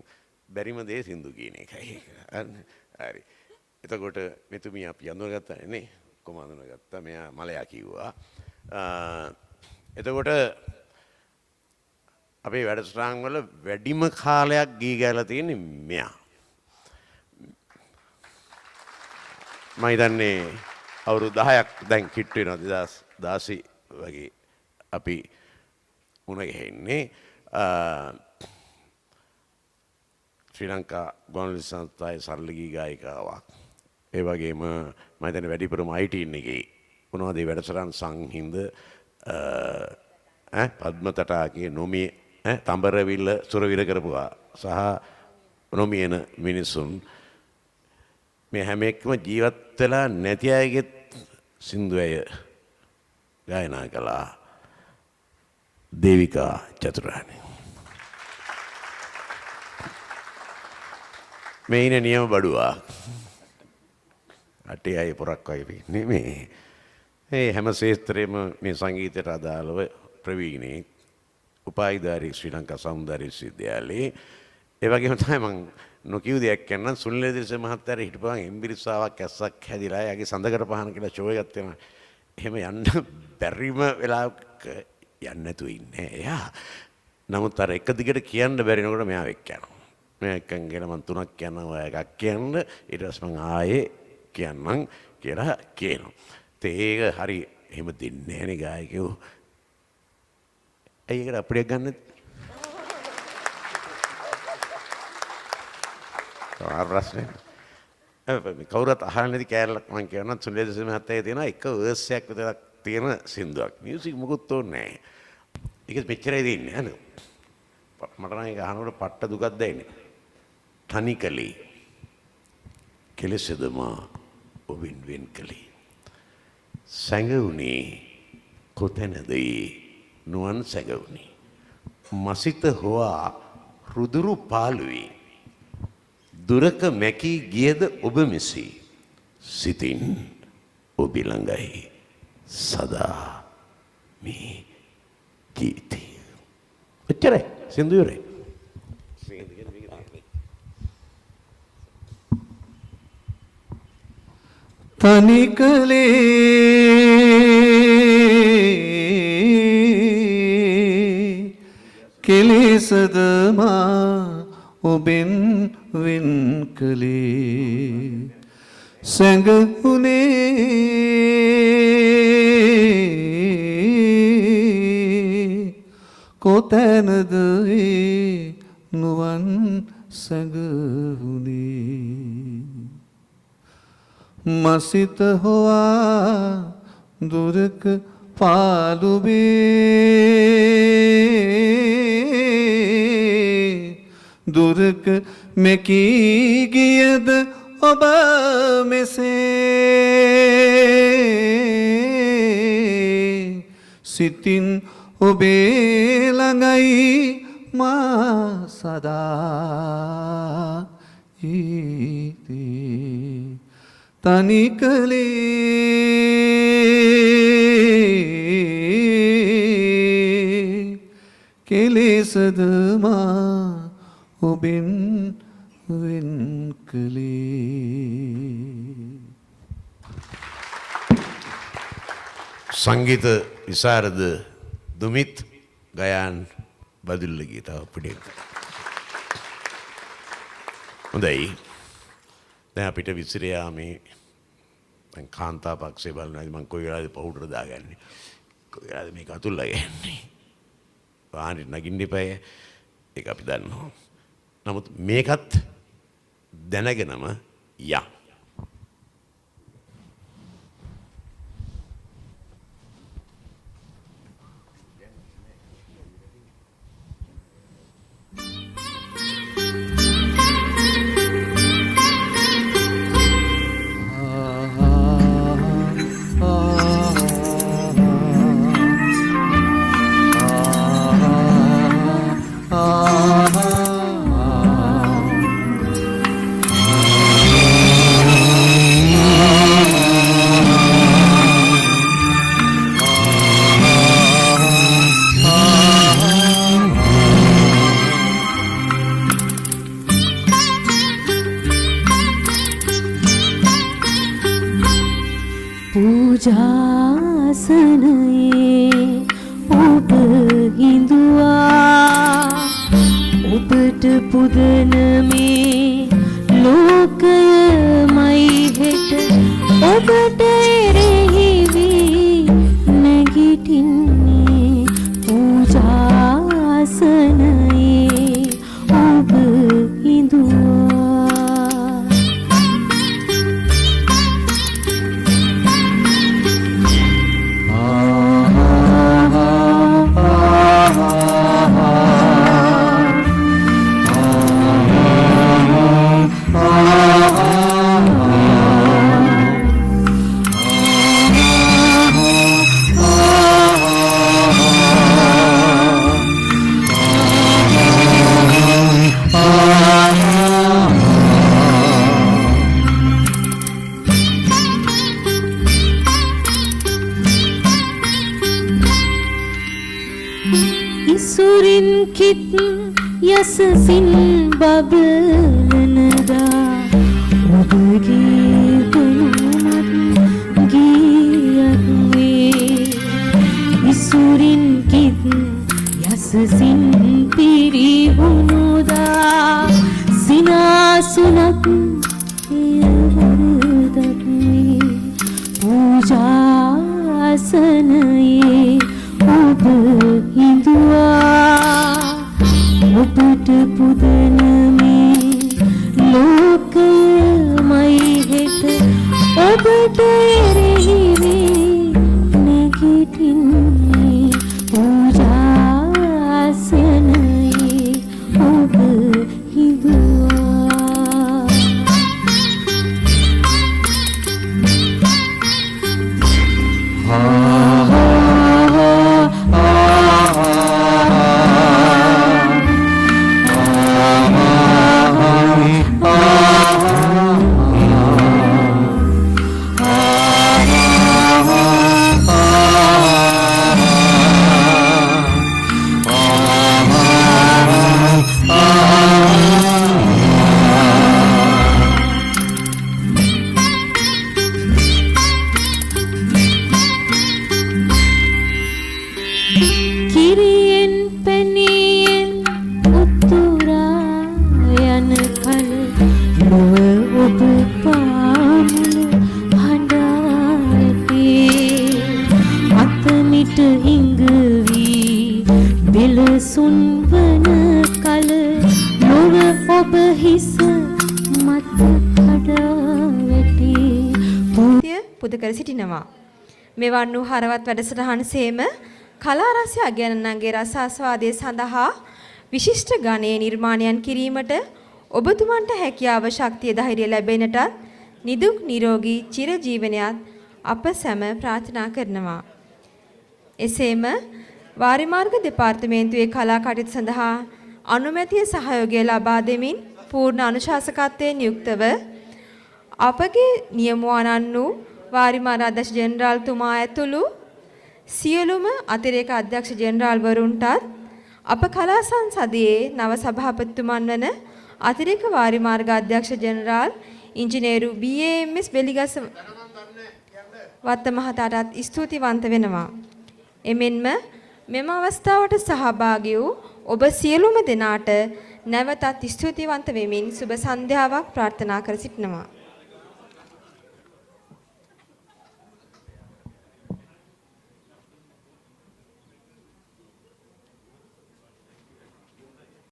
බැරිම දේ සින්දු කියන එකයි හරි එතකොට මෙතුමිය අපි අඳුනගත්තා නේ කොහොම අඳුනගත්තා මෙයා මලයා කිව්වා එතකොට අපේ වැඩසටහන් වල වැඩිම කාලයක් ගී ගාලා තියෙන්නේ මෙයා මම හිතන්නේ අවුරුදු 10ක් දැන් කිට්ටු වෙනවා 2016 වගේ අපි මුණ ගැහෙන්නේ ශ්‍රී ලංකා ගුවන්විදුලි සංස්ථාවේ සරල ගී ගායිකාවක් ඒ වගේම මම හිතන්නේ වැඩිපුරම ITN එකේ මොනවද මේ වැඩසටහන් සංහිඳ පද්ම තටාකේ නොමිය තඹරවිල්ල සුරවිර කරපුවා සහ නොමියන මිනිසුන් මේ හැම එකම ජීවත් වෙලා නැති අයගෙත් සින්දු අය ගායනා කළා දේවිකා චතුරානි මේ ඉන්නේ නියම බඩුවා. අටේ අය පොරක් වගේ වෙන්නේ මේ. ඒ හැම ශේත්‍රෙම මේ සංගීතයට අදාළව ප්‍රවීණේ උපාධිධාරී ශ්‍රී ලංකා සෞන්දර්ය විශ්වවිද්‍යාලයේ ඒ වගේම තමයි මම නොකියු දෙයක් කියන්නම් සුනිල් දිරිස මහත්තයාට හිටපුවාන් එම්බිරිස්සාවක් ඇස්සක් හැදිලා එයාගේ සඳකඩ පහන කියලා ෂෝ එකක් තියෙනවා. එහෙම යන්න බැරිම වෙලාවක යන්න නැතුව ඉන්නේ එයා. නමුත් අර එක දිගට කියන්න බැරිනකොට මෙයා එක්ක යනවා. මෙයා එක්කන් ගිහලා මම තුනක් කියනවා ඔයා එකක් කියන්න ඊට පස්සේ මම ආයේ කියන්නම් කියලා කියනවා. ඒක හරි එහෙම දෙන්නේ නැහනේ ගායකයෝ. ඇයි ඒකට අපිට ගන්න? ප්‍රශ්නේ. කවුරුත් අහලා නැති කෑල්ලක් මම කියනවා සුනිල් දිරිස මහත්තයා තියෙනවා එක වර්ස් එකක් විතරක් තියෙන සින්දුවක්. මියුසික් මොකුත් ඕනේ නැහැ. ඒක මෙච්චරයි දෙන්නේ නේද? මට නම් ඒක අහනකොට පට්ට දුකක් දැනෙන්නේ. තනිකලී කෙලෙසදමා ඔබින් වෙන් කලී සැඟවුණේ කොතැනදයි නුවන් සැඟවුණේ මසිත හොවා රුදුරු පාළුවේ දුරක මැකී ගියද ඔබ මෙසි සිතින් ඔබ ළඟයි සදා මේ ගීතය. එච්චරයි සින්දු ඉවරයි. තනිකලේ කෙලෙසදමා ඔබෙන් වෙන් කළේ සැඟුණේ කොතැනද ඒ නුවන් සැඟුණේ මසිත හොවා දුරක පාළුවේ දුරක මෙකී ගියද ඔබ මෙසේ සිතින් ඔබේ ළඟයි මා සදා ඉදී තනිකලේ කෙලෙසදමා ඔබෙන් වෙන් කළේ. සංගීත විසරද දුමිත් ගයාන් බදුල්ල ගීතාව අපිට. හොඳයි. දැන් අපිට විසිර යාමේ දැන් කාන්තා පක්ෂේ බලනවා මම කොයි වෙලාවද පවුඩර දාගන්නේ කොයි වෙලාවද මේක අතුල්ලා ගන්නේ වාහනේ නගින්න ඉපෑ ඒක අපි දන්නවා. නමුත් මේකත් දැනගෙනම යා පූජාසනයේ ඔබ හිඳුවා ඔබට පුදන මේ ලෝකයමයි හෙට ඔබට එරෙහි වී නැගිටින්නේ පූජාසනයේ ඔබ හිඳුවා ඉසුරින් කිත් යසසින් බබලනදා ඔබගේ ගුණමත් ගීයක් වේ ඉසුරින් කිත් යසසින් පිරිහුණුදා සිනාසුනක් එයවරදක් වේ පූජාසනයේ ඔබ හිඳුවා ඔබට පුදන මේ ලෝකයමයි හෙට ඔබට එරෙහි වේ නැගිටින්නේ පූජාසනයේ ඔබ හිඳුවා කිරියෙන් පැනියෙන් උතුරා යන කල ලොව ඔබ පාමුල හඬාටේ අතමිට හිඟවී බෙලසුන් වන කල ලොව ඔබ හිස මත කඩාවැටේ පුද කර සිටිනවා. මෙවන් වූ හරවත් වැඩසටහන සේම කලා රසය අගයන්නන්ගේ රස ආස්වාදයේ සඳහා විශිෂ්ට ගණයේ නිර්මාණයන් කිරීමට ඔබතුමන්ට හැකියාව ශක්තිය ධෛර්යය ලැබෙනට නිදුක් නිරෝගී චිරජීවනයත් අප සැම ප්‍රාර්ථනා කරනවා. එසේම වාරිමාර්ග දෙපාර්තමේන්තුවේ කලා කටයුතු සඳහා අනුමැතිය සහයෝගය ලබා දෙමින් පූර්ණ අනුශාසකත්වයෙන් යුක්තව අපගේ නියමුවානන් වූ වාරිමාර්ග අධ්‍යක්ෂ ජෙනරාල්තුමා ඇතුළු සියලුම අතිරේක අධ්‍යක්ෂ ජෙනරාල්වරුන්ටත් අප කලා සංසදයේ නව සභාපතිතුමන් වන අතිරේක වාරිමාර්ග අධ්‍යක්ෂ ජෙනරාල් ඉංජිනේරු BAMS බෙලිගස වත්ත මහතාටත් ස්තුතිවන්ත වෙනවා. එමෙන්ම මෙම අවස්ථාවට සහභාගී වූ ඔබ සියලුම දෙනාට නැවතත් ස්තුතිවන්ත වෙමින් සුබ සන්ධ්‍යාවක් ප්‍රාර්ථනා කර සිටිනවා.